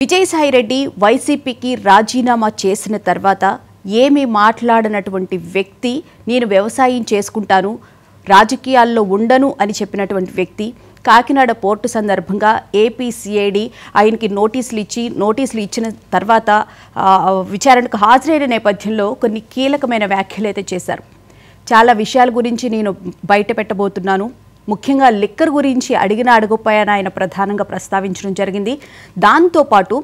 విజయసాయిరెడ్డి వైసీపీకి రాజీనామా చేసిన తర్వాత ఏమీ మాట్లాడనటువంటి వ్యక్తి, నేను వ్యవసాయం చేసుకుంటాను, రాజకీయాల్లో ఉండను అని చెప్పినటువంటి వ్యక్తి కాకినాడ పోర్టు సందర్భంగా ఏపీసీఐడి ఆయనకి నోటీసులు ఇచ్చిన తర్వాత విచారణకు హాజరైన నేపథ్యంలో కొన్ని కీలకమైన వ్యాఖ్యలు అయితే చేశారు. చాలా విషయాల గురించి నేను బయట పెట్టబోతున్నాను, ముఖ్యంగా లిక్కర్ గురించి అడగకపోయాను ఆయన ప్రధానంగా ప్రస్తావించడం జరిగింది. దాంతోపాటు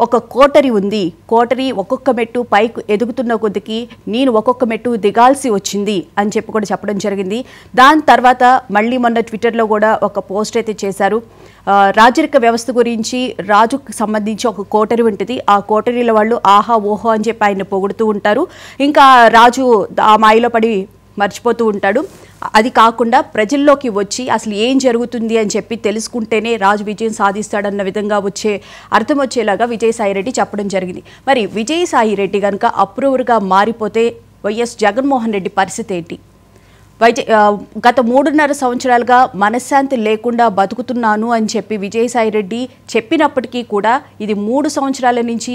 ఒక కోటరీ ఉంది, కోటరీ ఒక్కొక్క మెట్టు పైకి ఎదుగుతున్న కొద్దికి నేను ఒక్కొక్క మెట్టు దిగాల్సి వచ్చింది అని చెప్పి కూడా చెప్పడం జరిగింది. దాని తర్వాత మళ్ళీ మొన్న ట్విట్టర్లో కూడా ఒక పోస్ట్ అయితే చేశారు. రాజరిక వ్యవస్థ గురించి, రాజుకు సంబంధించి ఒక కోటరీ ఉంటుంది, ఆ కోటరీల వాళ్ళు ఆహా ఓహో అని చెప్పి ఆయన పొగుడుతూ ఉంటారు. ఇంకా రాజు ఆ మాయలో పడి మర్చిపోతూ ఉంటాడు. అది కాకుండా ప్రజల్లోకి వచ్చి అసలు ఏం జరుగుతుంది అని చెప్పి తెలుసుకుంటేనే రాజు విజయం సాధిస్తాడన్న విధంగా అర్థం వచ్చేలాగా విజయసాయిరెడ్డి చెప్పడం జరిగింది. మరి విజయసాయిరెడ్డి కనుక అప్రూవర్గా మారిపోతే వైఎస్ జగన్మోహన్ రెడ్డి పరిస్థితి ఏంటి? గత 3.5 సంవత్సరాలుగా మనశ్శాంతి లేకుండా బతుకుతున్నాను అని చెప్పి విజయసాయిరెడ్డి చెప్పినప్పటికీ కూడా ఇది 3 సంవత్సరాల నుంచి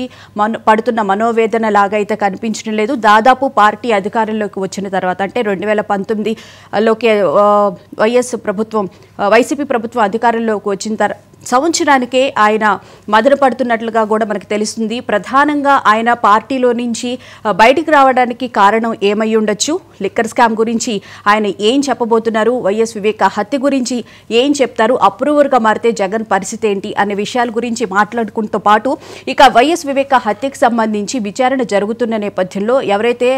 పడుతున్న మనోవేదన లాగా అయితే కనిపించడం లేదు. దాదాపు పార్టీ అధికారంలోకి వచ్చిన తర్వాత, అంటే 2019లోకి వైసీపీ ప్రభుత్వం అధికారంలోకి వచ్చిన సంవత్సరానికే ఆయన మదన పడుతున్నట్లుగా కూడా మనకు తెలుస్తుంది. ప్రధానంగా ఆయన పార్టీలో నుంచి బయటికి రావడానికి కారణం ఏమై ఉండొచ్చు? లిక్కర్ స్కామ్ గురించి ఆయన ఏం చెప్పబోతున్నారు? వైఎస్ వివేక హత్య గురించి ఏం చెప్తారు? అప్రూవర్గా మారితే జగన్ పరిస్థితి ఏంటి అనే విషయాల గురించి మాట్లాడుకుంటూ పాటు ఇక వైఎస్ వివేక హత్యకు సంబంధించి విచారణ జరుగుతున్న నేపథ్యంలో ఎవరైతే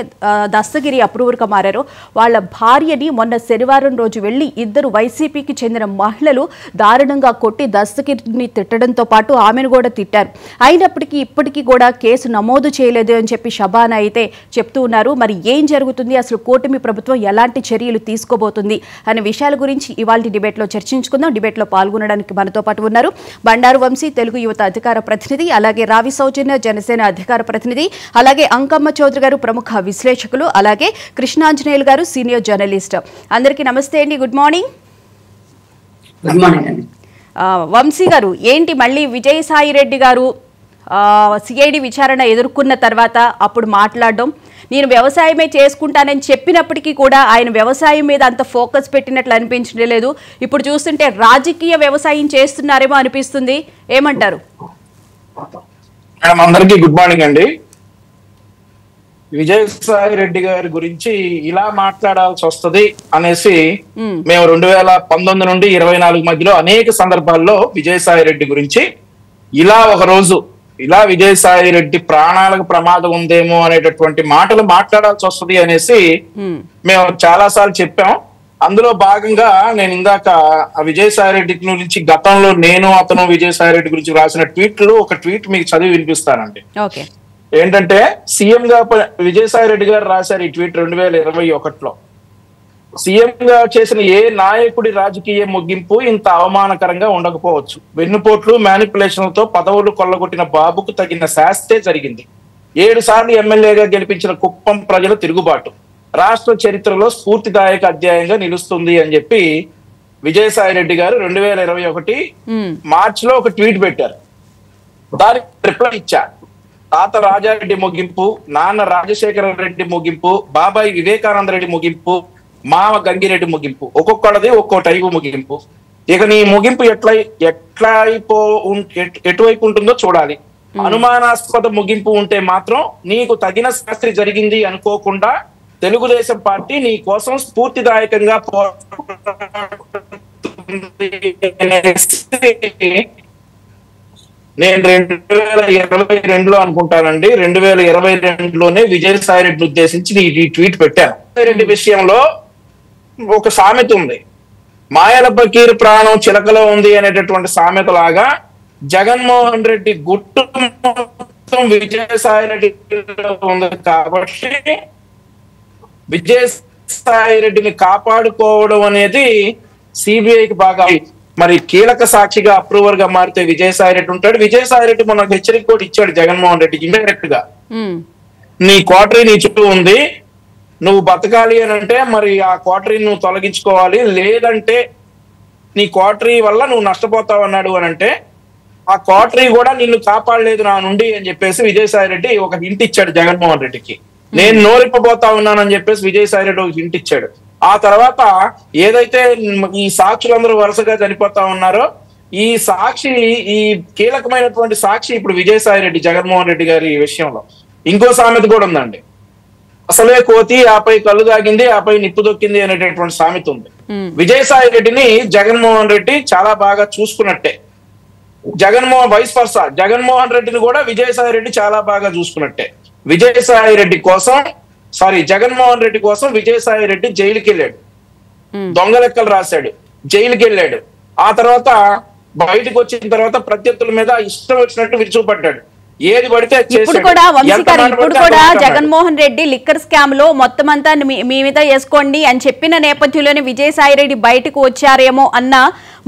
దస్తగిరి అప్రూవర్గా మారారో వాళ్ళ భార్యని మొన్న శనివారం రోజు వెళ్లి ఇద్దరు వైసీపీకి చెందిన మహిళలు దారుణంగా కొట్టి దస్తగిరిని తిట్టడంతో పాటు ఆమెను కూడా తిట్టారు. అయినప్పటికీ ఇప్పటికీ కూడా కేసు నమోదు చేయలేదు అని చెప్పి షబానా అయితే చెప్తూ ఉన్నారు. మరి ఏం జరుగుతుంది, అసలు కూటమి ప్రభుత్వం ఎలాంటి చర్యలు తీసుకోబోతుంది అనే విషయాల గురించి ఇవాళ డిబేట్లో చర్చించుకుందాం. డిబేట్లో పాల్గొనడానికి మనతో పాటు ఉన్నారు బండారు వంశీ, తెలుగు యువత అధికార ప్రతినిధి, అలాగే రావి సౌజన్య, జనసేన అధికార ప్రతినిధి, అలాగే అంకమ్మ చౌదరి గారు ప్రముఖ విశ్లేషకులు, అలాగే కృష్ణాంజనేయులు గారు సీనియర్ జర్నలిస్ట్. అందరికీ నమస్తే అండి, గుడ్ మార్నింగ్. గుడ్ మార్నింగ్ అండి. వంశీ గారు, ఏంటి మళ్ళీ విజయసాయిరెడ్డి గారు సిఐడి విచారణ ఎదుర్కొన్న తర్వాత అప్పుడు మాట్లాడడం, నేను వ్యవసాయమే చేసుకుంటానని చెప్పినప్పటికీ కూడా ఆయన వ్యవసాయం మీద అంత ఫోకస్ పెట్టినట్లు అనిపించలేదు. ఇప్పుడు చూస్తుంటే రాజకీయ వ్యవసాయం చేస్తున్నారేమో అనిపిస్తుంది. ఏమంటారు? అందరికీ గుడ్ మార్నింగ్ అండి. విజయసాయిరెడ్డి గారి గురించి ఇలా మాట్లాడాల్సి వస్తుంది అనేసి మేము 2019 నుండి 24 మధ్యలో అనేక సందర్భాల్లో విజయసాయిరెడ్డి గురించి ఇలా విజయసాయిరెడ్డి ప్రాణాలకు ప్రమాదం ఉందేమో అనేటటువంటి మాటలు మాట్లాడాల్సి వస్తుంది అనేసి మేము చాలా సార్లు చెప్పాం. అందులో భాగంగా నేను ఇందాక విజయసాయిరెడ్డి గురించి గతంలో అతను విజయసాయిరెడ్డి గురించి రాసిన ఒక ట్వీట్ మీకు చదివి వినిపిస్తానండి. ఏంటంటే సీఎం గా విజయసాయిరెడ్డి గారు రాశారు ఈ ట్వీట్ 2021లో. సీఎం గా చేసిన ఏ నాయకుడి రాజకీయ ముగింపు ఇంత అవమానకరంగా ఉండకపోవచ్చు. వెన్నుపోట్లు, మ్యానిపులేషన్లతో పదవులు కొల్లగొట్టిన బాబుకు తగిన శాస్తే జరిగింది. 7 సార్లు ఎమ్మెల్యేగా గెలిపించిన కుప్పం ప్రజల తిరుగుబాటు రాష్ట్ర చరిత్రలో స్ఫూర్తిదాయక అధ్యాయంగా నిలుస్తుంది అని చెప్పి విజయసాయిరెడ్డి గారు 2021 మార్చిలో ఒక ట్వీట్ పెట్టారు. దానికి రిప్లై ఇచ్చారు. తాత రాజారెడ్డి ముగింపు, నాన్న రాజశేఖర రెడ్డి ముగింపు, బాబాయ్ వివేకానంద రెడ్డి ముగింపు, మామ గంగిరెడ్డి ముగింపు, ఒక్కొక్కళ్ళది ఒక్కో టైపు ముగింపు. ఇక నీ ముగింపు ఎటువైపు ఉంటుందో చూడాలి. అనుమానాస్పద ముగింపు ఉంటే మాత్రం నీకు తగిన శాస్త్రి జరిగింది అనుకోకుండా తెలుగుదేశం పార్టీ నీ కోసం స్ఫూర్తిదాయకంగా నేను 2022లో అనుకుంటానండి, 2022లోనే విజయసాయిరెడ్డి ఉద్దేశించి ఈ ట్వీట్ పెట్టాను. రెడ్డి విషయంలో ఒక సామెత ఉంది, మాయల బకీర్ ప్రాణం చిలకలో ఉంది అనేటటువంటి సామెత లాగా జగన్మోహన్ రెడ్డి గుట్టు మొత్తం విజయసాయిరెడ్డిలో ఉంది. కాబట్టి విజయసాయిరెడ్డిని కాపాడుకోవడం అనేది సిబిఐకి బాగా మరి కీలక సాక్షిగా అప్రూవర్ గా మారితే విజయసాయిరెడ్డి ఉంటాడు. విజయసాయిరెడ్డి మొన్న హెచ్చరిక కూడా ఇచ్చాడు జగన్మోహన్ రెడ్డికి ఇండైరెక్ట్ గా, నీ కోటరీ నీ చుట్టూ ఉంది, నువ్వు బతకాలి అని అంటే మరి ఆ కోటరీని నువ్వు తొలగించుకోవాలి, లేదంటే నీ కోటరీ వల్ల నువ్వు నష్టపోతావు అన్నాడు అని అంటే ఆ కోటరీ కూడా నిన్ను కాపాడలేదు నా నుండి అని చెప్పేసి విజయసాయి రెడ్డి ఒక హింట్ ఇచ్చాడు జగన్మోహన్ రెడ్డికి. నేను నోరిప్పబోతా ఉన్నానని చెప్పేసి విజయసాయి రెడ్డి ఒక హింట్ ఇచ్చాడు. ఆ తర్వాత ఏదైతే ఈ సాక్షులందరూ వరుసగా చనిపోతా ఉన్నారో ఈ సాక్షి, ఈ కీలకమైనటువంటి సాక్షి ఇప్పుడు విజయసాయి రెడ్డి, జగన్మోహన్ రెడ్డి గారి విషయంలో ఇంకో సామెత కూడా ఉందండి. అసలే కోతి ఆపై కళ్ళు తాగింది ఆపై నిప్పు దొక్కింది అనేటటువంటి సామెత ఉంది. విజయసాయి రెడ్డిని జగన్మోహన్ రెడ్డి చాలా బాగా చూసుకున్నట్టే, వైస్ వర్సా జగన్మోహన్ రెడ్డిని కూడా విజయసాయి రెడ్డి చాలా బాగా చూసుకున్నట్టే. జగన్మోహన్ రెడ్డి కోసం విజయసాయి రెడ్డి జైలుకి వెళ్ళాడు, దొంగ లెక్కలు రాశాడు, జైలుకి వెళ్ళాడు. ఆ తర్వాత బయటకు వచ్చిన తర్వాత ప్రత్యర్థుల మీద ఇష్టం వచ్చినట్టు విరుచుకుపడ్డాడు, ఏది పడితే ఇప్పుడు కూడా జగన్మోహన్ రెడ్డి లిక్కర్ స్కామ్ లో మొత్తం అంతా మీ మీద వేసుకోండి అని చెప్పిన నేపథ్యంలోనే విజయసాయి రెడ్డి బయటకు వచ్చారేమో అన్న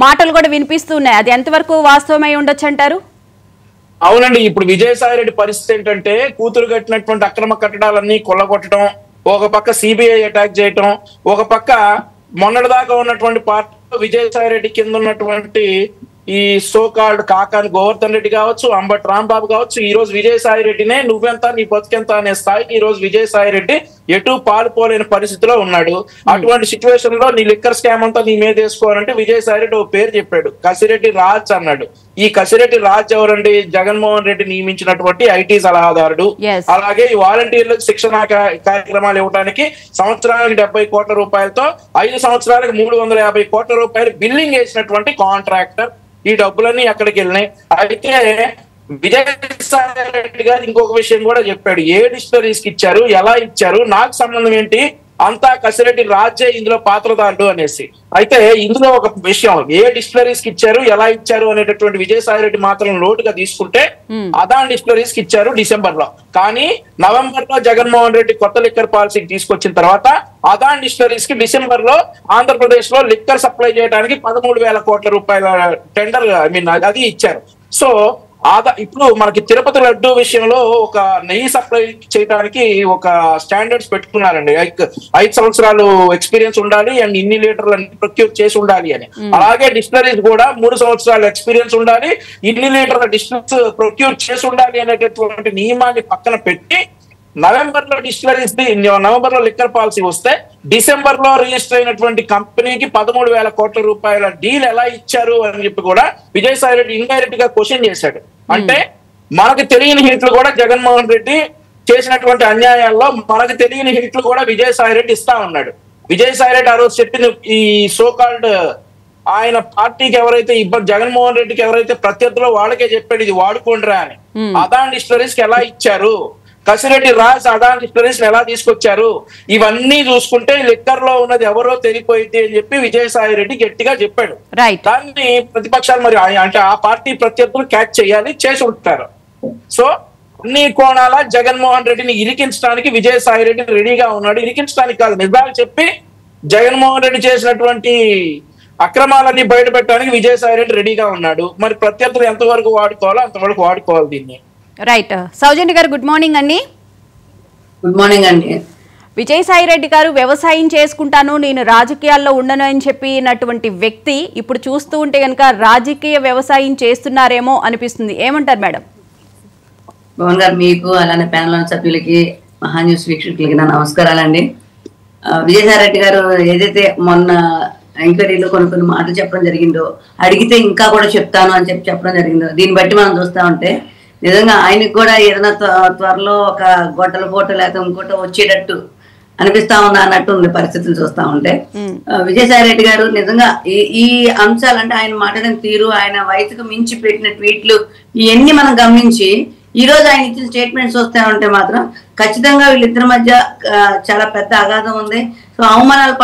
మాటలు కూడా వినిపిస్తున్నాయి. అది ఎంతవరకు వాస్తవమై ఉండొచ్చు అంటారు? అవునండి, ఇప్పుడు విజయసాయి రెడ్డి పరిస్థితి ఏంటంటే కూతురు కట్టినటువంటి అక్రమ కట్టడాలన్నీ కొల్లగొట్టడం, ఒక పక్క సిబిఐ అటాక్ చేయటం, ఒక పక్క మొన్నటిదాకా ఉన్నటువంటి పార్టీలో విజయసాయి రెడ్డి కింద ఉన్నటువంటి ఈ సోకాల్డ్ కాకాని గోవర్ధన్ రెడ్డి కావచ్చు, అంబటి రాంబాబు కావచ్చు, ఈ రోజు విజయసాయి రెడ్డినే నువ్వెంత నీ బతుకెంత అనే స్థాయికి ఈ రోజు విజయసాయి రెడ్డి ఎటు పాలుపోలేని పరిస్థితిలో ఉన్నాడు. అటువంటి సిచ్యువేషన్ లో నీ లిక్కర్ స్కామ్ అంతా నీ మీద వేసుకోవాలంటే విజయసాయి రెడ్డి ఒక పేరు చెప్పాడు, కసిరెడ్డి రాజ్ అన్నాడు. ఈ కసిరెడ్డి రాజ్ ఎవరండి? జగన్మోహన్ రెడ్డి నియమించినటువంటి ఐటీ సలహాదారుడు. అలాగే ఈ వాలంటీర్లకు శిక్షణ కార్యక్రమాలు ఇవ్వడానికి సంవత్సరానికి 70 కోట్ల రూపాయలతో 5 సంవత్సరాలకు 350 కోట్ల రూపాయలు బిల్లింగ్ వేసినటువంటి కాంట్రాక్టర్. ఈ డబ్బులన్నీ ఎక్కడికి వెళ్ళినాయి? అయితే విజయసాయి రెడ్డి గారు ఇంకొక విషయం కూడా చెప్పాడు, ఏ డిస్టరీస్ కి ఇచ్చారు, ఎలా ఇచ్చారు, నాకు సంబంధం ఏంటి, అంతా కసిరెడ్డి రాజే ఇందులో పాత్రదారుడు అనేసి. అయితే ఇందులో ఒక విషయం, ఏ డిస్టిలరీస్ కి ఇచ్చారు, ఎలా ఇచ్చారు అనేటటువంటి విజయసాయి రెడ్డి మాత్రం లోటుగా తీసుకుంటే అదాన్ డిస్టిలరీస్ కి ఇచ్చారు డిసెంబర్ లో. కానీ నవంబర్ లో జగన్మోహన్ రెడ్డి కొత్త లిక్కర్ పాలసీకి తీసుకొచ్చిన తర్వాత అదాన్ డిస్టిలరీస్ కి డిసెంబర్ లో ఆంధ్రప్రదేశ్ లో లిక్కర్ సప్లై చేయడానికి 13,000 కోట్ల రూపాయల టెండర్ అది ఇచ్చారు. సో ఇప్పుడు మనకి తిరుపతి లడ్డు విషయంలో ఒక నెయ్యి సప్లై చేయడానికి ఒక స్టాండర్డ్స్ పెట్టుకున్నారండి. 5 సంవత్సరాలు ఎక్స్పీరియన్స్ ఉండాలి అండ్ ఇన్ని లీటర్లు ప్రొక్యూర్ చేసి ఉండాలి అని. అలాగే డిస్టిలరీస్ కూడా 3 సంవత్సరాలు ఎక్స్పీరియన్స్ ఉండాలి, ఇన్ని లీటర్ల డిస్టిల్స్ ప్రొక్యూర్ చేసి ఉండాలి అనేటటువంటి నియమాన్ని పక్కన పెట్టి నవంబర్ లో లిక్కర్ పాలసీ వస్తే డిసెంబర్ లో రిజిస్టర్ అయినటువంటి కంపెనీకి 13,000 కోట్ల రూపాయల డీల్ ఎలా ఇచ్చారు అని చెప్పి కూడా విజయసాయి రెడ్డి ఇండైరెక్ట్ గా క్వశ్చన్ చేశాడు. అంటే మనకు తెలియని హింట్లు కూడా జగన్మోహన్ రెడ్డి చేసినటువంటి అన్యాయాల్లో మనకు తెలియని హింట్లు కూడా విజయసాయి రెడ్డి ఇస్తా ఉన్నాడు. విజయసాయి రెడ్డి ఆ రోజు చెప్పిన ఈ సోకాల్డ్ ఆయన పార్టీకి ఎవరైతే జగన్మోహన్ రెడ్డికి ఎవరైతే ప్రత్యర్థులో వాళ్ళకే చెప్పాడు ఇది వాడుకోండిరా అని. అదాన్ డిస్టిలరీస్ కి ఎలా ఇచ్చారు, కసిరెడ్డి రాజ్ అదాన్ డిస్టిలరీస్ ఎలా తీసుకొచ్చారు, ఇవన్నీ చూసుకుంటే లిక్కర్ లో ఉన్నది ఎవరో తెలిపోయింది అని చెప్పి విజయసాయి రెడ్డి గట్టిగా చెప్పాడు. దాన్ని ప్రతిపక్షాలు మరి అంటే ఆ పార్టీ ప్రత్యర్థులు క్యాచ్ చేయాలి, చేసి ఉంటారు. సో అన్ని కోణాల జగన్మోహన్ రెడ్డిని ఇరికించడానికి విజయసాయి రెడ్డి రెడీగా ఉన్నాడు. ఇరికించడానికి కాదు, నిజాలు చెప్పి జగన్మోహన్ రెడ్డి చేసినటువంటి అక్రమాలన్నీ బయట పెట్టడానికి విజయసాయి రెడ్డి రెడీగా ఉన్నాడు. మరి ప్రత్యర్థులు ఎంతవరకు వాడుకోవాలో అంతవరకు వాడుకోవాలి దీన్ని. రైట్. సౌజన్య గారు గుడ్ మార్నింగ్ అండి. గుడ్ మార్నింగ్ అండి. విజయసాయి రెడ్డి గారు వ్యవసాయం చేసుకుంటాను, నేను రాజకీయాల్లో ఉండను అని చెప్పినటువంటి వ్యక్తి ఇప్పుడు చూస్తూ ఉంటే కనుక రాజకీయ వ్యవసాయం చేస్తున్నారేమో అనిపిస్తుంది. ఏమంటారు మేడం? భవన్ గారు, మీకు అలానే ప్యానల్ సభ్యులకి మహాన్యూస్ వీక్షకులకి నా నమస్కారాలండి. విజయసాయి రెడ్డి గారు ఏదైతే మొన్న ఎంక్వైరీలో కొన్ని మాటలు చెప్పడం జరిగిందో, అడిగితే ఇంకా కూడా చెప్తాను అని చెప్పడం జరిగిందో, దీన్ని బట్టి మనం చూస్తా ఉంటే నిజంగా ఆయనకు కూడా ఏదైనా త్వరలో ఒక గొడ్డల పోట లేకపోతే ఇంకోట వచ్చేటట్టు అనిపిస్తా ఉందా అన్నట్టు ఉంది పరిస్థితులు చూస్తా ఉంటే. విజయసాయి రెడ్డి గారు నిజంగా ఈ అంశాలు అంటే ఆయన మాట్లాడిన తీరు, ఆయన వయసుకు మించి పెట్టిన ట్వీట్లు ఇవన్నీ మనం గమనించి ఈ రోజు ఆయన ఇచ్చిన స్టేట్మెంట్స్ వస్తా ఉంటే మాత్రం ఖచ్చితంగా వీళ్ళిద్దరి మధ్య చాలా పెద్ద అగాధం ఉంది. సో అవమానాలు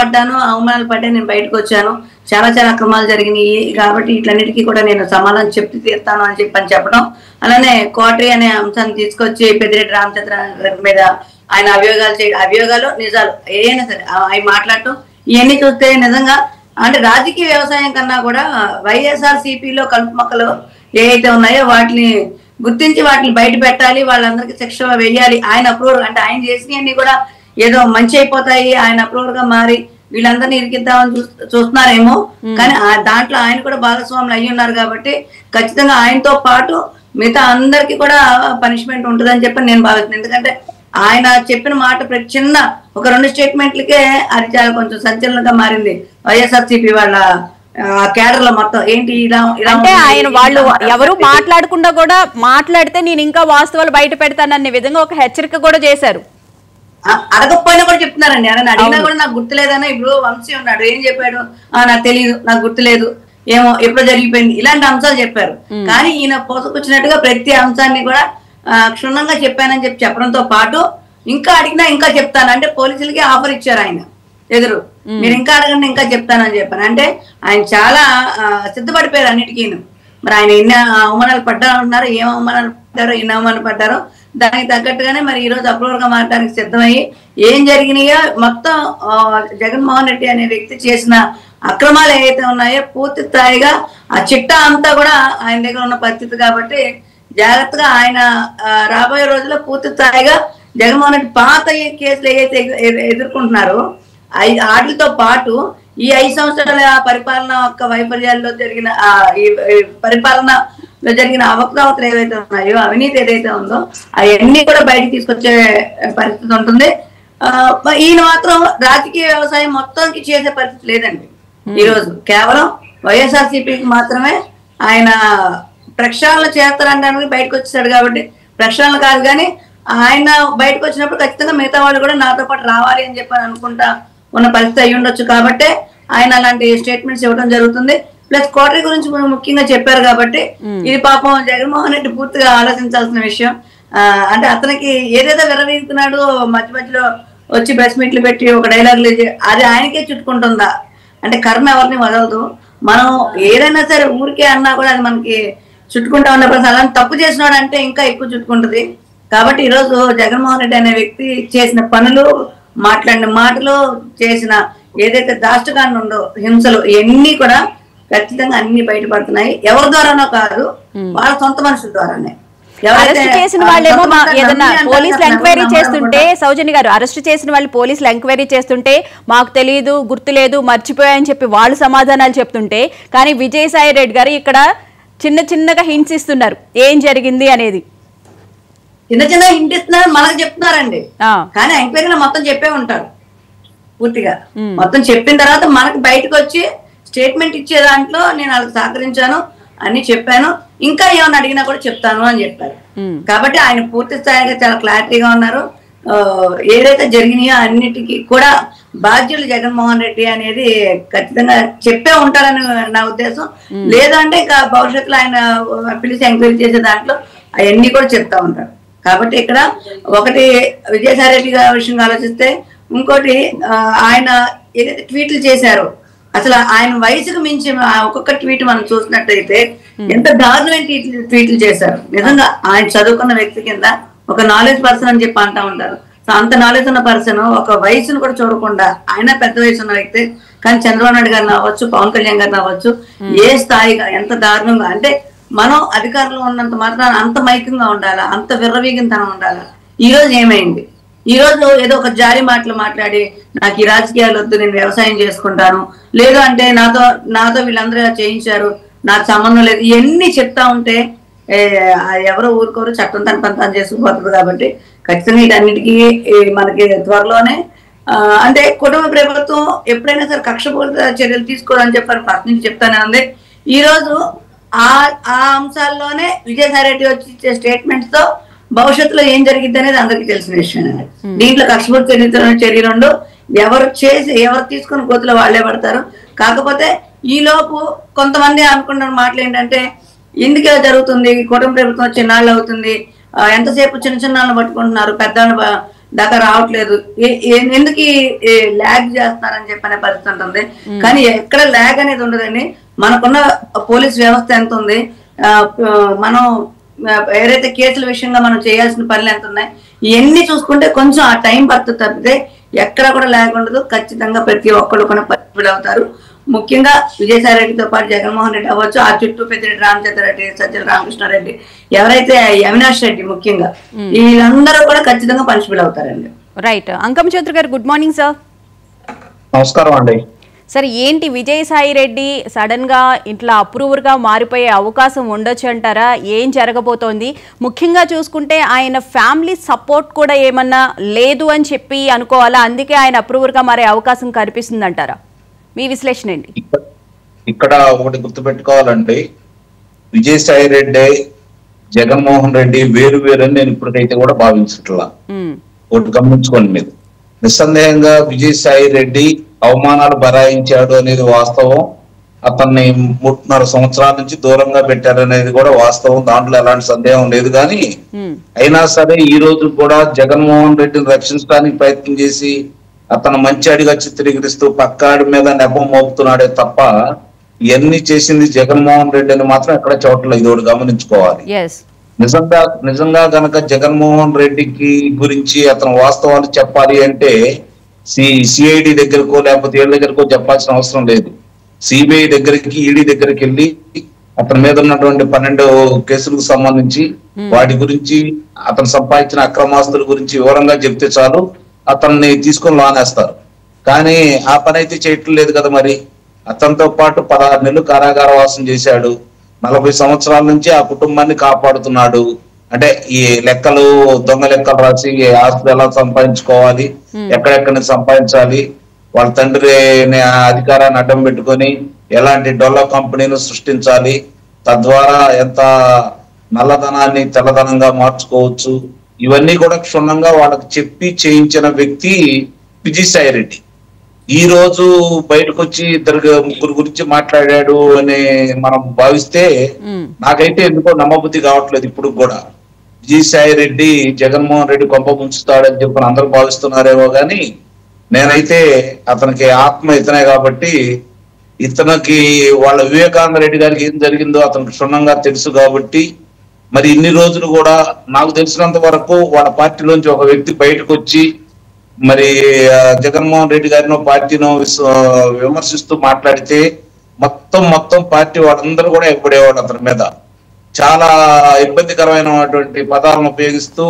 పడ్డే నేను బయటకు వచ్చాను, చాలా అక్రమాలు జరిగినాయి కాబట్టి వీటన్నిటికీ కూడా నేను సమాధానం చెప్తూ తీరుతాను అని చెప్పడం, అలానే కోటరీ అనే అంశాన్ని తీసుకొచ్చి పెద్దిరెడ్డి రామచంద్ర మీద ఆయన అభియోగాలు నిజాలు ఏదైనా సరే ఆయన మాట్లాడటం ఇవన్నీ చూస్తే నిజంగా అంటే రాజకీయ వ్యవసాయం కన్నా కూడా వైఎస్ఆర్సీపీలో కలుపు మొక్కలు ఏవైతే ఉన్నాయో వాటిని గుర్తించి వాటిని బయట పెట్టాలి, వాళ్ళందరికీ శిక్ష వేయాలి. ఆయన అప్రూవర్ అంటే ఆయన చేసినవన్నీ కూడా ఏదో మంచి అయిపోతాయి, ఆయన అప్రూవర్ గా మారి వీళ్ళందరినీ ఇరికిద్దామని చూస్తున్నారేమో, కానీ దాంట్లో ఆయన కూడా భాగస్వాములు అయ్యి ఉన్నారు కాబట్టి ఖచ్చితంగా ఆయనతో పాటు మిగతా అందరికి కూడా పనిష్మెంట్ ఉంటుందని చెప్పి నేను భావిస్తున్నాను. ఎందుకంటే ఆయన చెప్పిన మాట ప్రతి చిన్న ఒక 2 స్టేట్మెంట్లకే అది చాలా కొంచెం సంచలనంగా మారింది. వైఎస్ఆర్సీపీ వాళ్ళ కేడర్ లో మొత్తం ఏంటి ఇలా అంటే ఆయన వాళ్ళు ఎవరు మాట్లాడకుండా కూడా మాట్లాడితే నేను ఇంకా వాస్తవాలు బయట పెడతాననే విధంగా ఒక హెచ్చరిక కూడా చేశారు. అడగకపోయినా కూడా చెప్తున్నారండి. ఆయన అడిగినా కూడా నాకు గుర్తులేదన్నా. ఇప్పుడు వంశీ ఉన్నాడు, ఏం చెప్పాడు, నాకు తెలియదు, నాకు గుర్తులేదు, ఏమో ఎప్పుడు జరిగిపోయింది, ఇలాంటి అంశాలు చెప్పారు. కానీ ఈయన పోసకొచ్చినట్టుగా ప్రతి అంశాన్ని కూడా క్షుణ్ణంగా చెప్పానని చెప్పడంతో పాటు ఇంకా అడిగినా ఇంకా చెప్తాను అంటే పోలీసులకి ఆఫర్ ఇచ్చారు ఆయన ఎదురు. మీరు ఇంకా అడగండి ఇంకా చెప్తానని చెప్పాను అంటే ఆయన చాలా సిద్ధపడిపోయారు అన్నిటికీ. మరి ఆయన ఎన్ని అవమానాలు పడ్డారంటున్నారు, ఏం అవమానాలు పడ్డారో, ఎన్ని అవమానాలు పడ్డారో దానికి తగ్గట్టుగానే మరి ఈ రోజు అప్రూవల్ గా మారడానికి సిద్ధమయ్యి ఏం జరిగినాయో మొత్తం జగన్మోహన్ రెడ్డి అనే వ్యక్తి చేసిన అక్రమాలు ఏవైతే ఉన్నాయో పూర్తి స్థాయిగా ఆ చిట్టా అంతా కూడా ఆయన దగ్గర ఉన్న పరిస్థితి కాబట్టి జాగ్రత్తగా ఆయన రాబోయే రోజుల్లో పూర్తి స్థాయిగా జగన్మోహన్ రెడ్డి పాత కేసులు ఏవైతే ఎదుర్కొంటున్నారో వాటితో పాటు ఈ 5 సంవత్సరాల పరిపాలన యొక్క వైఫల్యాల్లో జరిగిన పరిపాలనలో జరిగిన అవకతవకలు ఏవైతే ఉన్నాయో, అవినీతి ఏదైతే ఉందో అవన్నీ కూడా బయటకు తీసుకొచ్చే పరిస్థితి ఉంటుంది. ఈయన మాత్రం రాజకీయ వ్యవసాయం మొత్తానికి చేసే పరిస్థితి లేదండి. ఈ రోజు కేవలం వైఎస్ఆర్సీపీకి మాత్రమే ఆయన ప్రక్షాళన చేస్తారనడానికి బయటకు వచ్చేసాడు కాబట్టి ప్రక్షాళన కాదు, కానీ ఆయన బయటకు వచ్చినప్పుడు ఖచ్చితంగా మిగతా వాళ్ళు కూడా నాతో పాటు రావాలి అని చెప్పి అనుకుంటా ఉన్న పరిస్థితి అయ్యి ఉండొచ్చు. కాబట్టి ఆయన అలాంటి స్టేట్మెంట్స్ ఇవ్వడం జరుగుతుంది. ప్లస్ కోటరీ గురించి ముఖ్యంగా చెప్పారు కాబట్టి ఇది పాపం జగన్మోహన్ రెడ్డి పూర్తిగా ఆలోచించాల్సిన విషయం. అంటే అతనికి ఏదైతే విరవీగుతున్నాడో మధ్య మధ్యలో వచ్చి ప్రెస్ మీట్లు పెట్టి ఒక డైలాగులు అది ఆయనకే చుట్టుకుంటుందా అంటే కర్మ ఎవరిని వదలదు. మనం ఏదైనా సరే ఊరికే అన్నా కూడా అది మనకి చుట్టుకుంటా ఉన్న ప్రశ్న అలాంటి తప్పు చేసినాడు అంటే ఇంకా ఎక్కువ చుట్టుకుంటుంది. కాబట్టి ఈరోజు జగన్మోహన్ రెడ్డి అనే వ్యక్తి చేసిన పనులు, మాట్లాడిన మాటలు, చేసిన ఏదైతే దాష్టకాండ ఉందో హింసలు ఇవన్నీ కూడా ఖచ్చితంగా అన్ని బయటపడుతున్నాయి. ఎవరి ద్వారానో కాదు, వాళ్ళ సొంత మనుషుల ద్వారానే. అరెస్ట్ చేసిన వాళ్ళేమో ఏదన్నా పోలీసులు ఎంక్వైరీ చేస్తుంటే, సౌజన్య గారు అరెస్ట్ చేసిన వాళ్ళు పోలీసులు ఎంక్వైరీ చేస్తుంటే మాకు తెలియదు, గుర్తులేదు, మర్చిపోయాయని చెప్పి వాళ్ళు సమాధానాలు చెప్తుంటే, కానీ విజయసాయి రెడ్డి గారు ఇక్కడ చిన్న చిన్నగా హింట్స్ ఇస్తున్నారు ఏం జరిగింది అనేది. చిన్న చిన్న హింట్ ఇస్తున్నారు, మనకు చెప్తున్నారండి. కానీ ఎంక్వైరీలో మొత్తం చెప్పే ఉంటారు పూర్తిగా. మొత్తం చెప్పిన తర్వాత మనకు బయటకు వచ్చి స్టేట్మెంట్ ఇచ్చే దాంట్లో నేను వాళ్ళకి సహకరించాను, అన్ని చెప్పాను, ఇంకా ఏమైనా అడిగినా కూడా చెప్తాను అని చెప్పారు. కాబట్టి ఆయన పూర్తి స్థాయిగా చాలా క్లారిటీగా ఉన్నారు. ఏదైతే జరిగినాయో అన్నిటికీ కూడా బాధ్యులు జగన్మోహన్ రెడ్డి అనేది ఖచ్చితంగా చెప్పే ఉంటారని నా ఉద్దేశం. లేదంటే ఇంకా భవిష్యత్తులో ఆయన పిలిచి ఎంక్వైరీ చేసే దాంట్లో అవన్నీ కూడా చెప్తా ఉంటారు. కాబట్టి ఇక్కడ ఒకటి విజయసాయి రెడ్డి గారి విషయంగా ఆలోచిస్తే, ఇంకోటి ఆయన ఏదైతే ట్వీట్లు చేశారో అసలు ఆయన వయసుకు మించి ఒక్కొక్క ట్వీట్ మనం చూసినట్టయితే ఎంత దారుణమైన ట్వీట్లు చేశారు. నిజంగా ఆయన చదువుకున్న వ్యక్తి కింద ఒక నాలెడ్జ్ పర్సన్ అని చెప్పి అంటా ఉంటారు. సో అంత నాలెడ్జ్ ఉన్న పర్సన్ ఒక వయసును కూడా చూడకుండా, ఆయన పెద్ద వయసు ఉన్న వ్యక్తి కానీ చంద్రబాబు నాయుడు గారిని అవ్వచ్చు, పవన్ కళ్యాణ్ గారిని అవ్వచ్చు, ఏ స్థాయిగా ఎంత దారుణంగా అంటే మనం అధికారంలో ఉన్నంత మాత్రం అంత మైకంగా ఉండాలా, అంత విర్రవీగినతనం ఉండాలా. ఈ రోజు ఏమైంది? ఈ రోజు ఏదో ఒక జారి మాటలు మాట్లాడి నాకు ఈ రాజకీయాలు వద్దు, నేను వ్యవసాయం చేసుకుంటాను, లేదు అంటే నాతో వీళ్ళందరూ చేయించారు, నాకు సంబంధం లేదు, ఇవన్నీ చెప్తా ఉంటే ఎవరో ఊరుకోరు, చట్టం తన పని తాను చేసుకుపోతుంది. కాబట్టి ఖచ్చితంగా వీటన్నిటికీ మనకి త్వరలోనే అంటే కుటుంబ ప్రభుత్వం ఎప్పుడైనా సరే కక్షపూరిత చర్యలు తీసుకోవాలని చెప్పని ఫస్ట్ నుంచి చెప్తానే ఉంది. ఈ రోజు ఆ అంశాల్లోనే విజయసాయి రెడ్డి వచ్చి ఇచ్చే స్టేట్మెంట్స్ తో భవిష్యత్తులో ఏం జరిగింది అనేది అందరికీ తెలిసిన విషయం. దీంట్లో కక్షపూరిత చర్యలు ఎవరు తీసుకుని గోతులో వాళ్లే పడతారు. కాకపోతే ఈ లోపు కొంతమంది అనుకున్న మాటలు ఏంటంటే, ఎందుకే జరుగుతుంది, కుటుంబ ప్రభుత్వం వచ్చి నాళ్ళు అవుతుంది, ఎంతసేపు చిన్న చిన్న పట్టుకుంటున్నారు, పెద్ద దాకా రావట్లేదు, ఎందుకు ల్యాగ్ చేస్తున్నారని చెప్పనే పరిస్థితి ఉంటుంది. కానీ ఎక్కడ ల్యాగ్ అనేది ఉండదండి. మనకున్న పోలీస్ వ్యవస్థ ఎంత ఉంది, మనం ఏదైతే కేసుల విషయంగా మనం చేయాల్సిన పనులు ఎంత ఉన్నాయి, ఇవన్నీ చూసుకుంటే కొంచెం ఆ టైం పడుతుంది తప్పితే ఎక్కడ కూడా ల్యాగ్ ఉండదు. ఖచ్చితంగా ప్రతి ఒక్కళ్ళు కూడా పరిస్థితులు అవుతారు. ముఖ్యంగా విజయసాయి రెడ్డితో పాటు జగన్మోహన్ రెడ్డి అవ్వచ్చు, ఆ చుట్టూ పెద్దిరెడ్డి రామచంద్రారెడ్డి, సజ్జల రామకృష్ణారెడ్డి, ఎవరైతే అవినాష్ రెడ్డి ముఖ్యంగా, వీళ్ళందరూ కూడా ఖచ్చితంగా పనిష్బుల్ అవుతారండి. రైట్. అంకమ్మ చౌదరి గారు, గుడ్ మార్నింగ్ సార్. నమస్కారం అండి. సరే, ఏంటి విజయసాయి రెడ్డి సడన్ గా ఇట్లా అప్రూవర్ గా మారిపోయే అవకాశం ఉండొచ్చు అంటారా? ఏం జరగబోతోంది? ముఖ్యంగా చూసుకుంటే ఆయన ఫ్యామిలీ సపోర్ట్ కూడా ఏమన్నా లేదు అని చెప్పి అనుకోవాలా? అందుకే ఆయన అప్రూవర్ గా మారే అవకాశం కనిపిస్తుంది అంటారా? మీ విశ్లేషణ ఏంటి? ఇక్కడ ఒకటి గుర్తుపెట్టుకోవాలండి, విజయసాయి రెడ్డి జగన్మోహన్ రెడ్డి వేరు వేరు అని నేను ఇప్పటికైతే కూడా భావించట్లా. ఒకటి గమనించుకోండి మీరు. నిస్సందేహంగా విజయసాయి రెడ్డి అవమానాలు బరాయించాడు అనేది వాస్తవం. అతన్ని 3.5 సంవత్సరాల నుంచి దూరంగా పెట్టారనేది కూడా వాస్తవం. దాంట్లో ఎలాంటి సందేహం లేదు. కానీ అయినా సరే ఈ రోజు కూడా జగన్మోహన్ రెడ్డిని రక్షించడానికి ప్రయత్నం చేసి అతను మంచాడిగా చిత్రీకరిస్తూ పక్కాడి మీద నెపం మోపుతున్నాడే తప్ప ఇవన్నీ చేసింది జగన్మోహన్ రెడ్డి అని మాత్రం ఎక్కడ చూడట్లేదు. ఇది ఒకటి గమనించుకోవాలి. నిజంగా గనక జగన్మోహన్ రెడ్డికి గురించి అతను వాస్తవాలు చెప్పాలి అంటే సిఐడి దగ్గరకో లేకపోతే ఏళ్ళ దగ్గరకో చెప్పాల్సిన అవసరం లేదు. సిబిఐ దగ్గరికి, ఈడీ దగ్గరికి వెళ్ళి అతని మీద ఉన్నటువంటి 12 కేసులకు సంబంధించి వాటి గురించి, అతను సంపాదించిన అక్రమాస్తుల గురించి వివరంగా చెప్తే చాలు, అతన్ని తీసుకొని లానేస్తారు. కానీ ఆ పని అయితే చేయటం లేదు కదా. మరి అతనితో పాటు 16 నెలలు కారాగార వాసం చేశాడు. 40 సంవత్సరాల నుంచి ఆ కుటుంబాన్ని కాపాడుతున్నాడు. అంటే ఈ లెక్కలు, దొంగ లెక్కలు రాసి ఆస్తులు ఎలా సంపాదించుకోవాలి, ఎక్కడెక్కడ సంపాదించాలి, వాళ్ళ తండ్రి అధికారాన్ని అడ్డం పెట్టుకొని ఎలాంటి డొల్ల కంపెనీలు సృష్టించాలి, తద్వారా ఎంత నల్లధనాన్ని తెల్లధనంగా మార్చుకోవచ్చు, ఇవన్నీ కూడా క్షుణ్ణంగా వాళ్ళకి చెప్పి చేయించిన వ్యక్తి విజయసాయి రెడ్డి. ఈ రోజు బయటకు వచ్చి ముగ్గురు గురించి మాట్లాడాడు అని మనం భావిస్తే నాకైతే ఎందుకో నమ్మబుద్ధి కావట్లేదు. ఇప్పుడు కూడా విజయసాయి రెడ్డి జగన్మోహన్ రెడ్డి కొంప ముంచుతాడని చెప్పి అందరూ భావిస్తున్నారేమో కానీ నేనైతే అతనికి ఆత్మ ఇతనే కాబట్టి, ఇతనికి వాళ్ళ వివేకానంద రెడ్డి గారికి ఏం జరిగిందో అతనికి క్షుణ్ణంగా తెలుసు కాబట్టి, మరి ఇన్ని రోజులు కూడా నాకు తెలిసినంత వరకు వాళ్ళ పార్టీలోంచి ఒక వ్యక్తి బయటకు వచ్చి మరి జగన్మోహన్ రెడ్డి గారినో పార్టీనో విమర్శిస్తూ మాట్లాడితే మొత్తం పార్టీ వాళ్ళందరూ కూడా ఎప్పుడేవాడు అతని మీద చాలా ఇబ్బందికరమైనటువంటి పదాలను ఉపయోగిస్తూ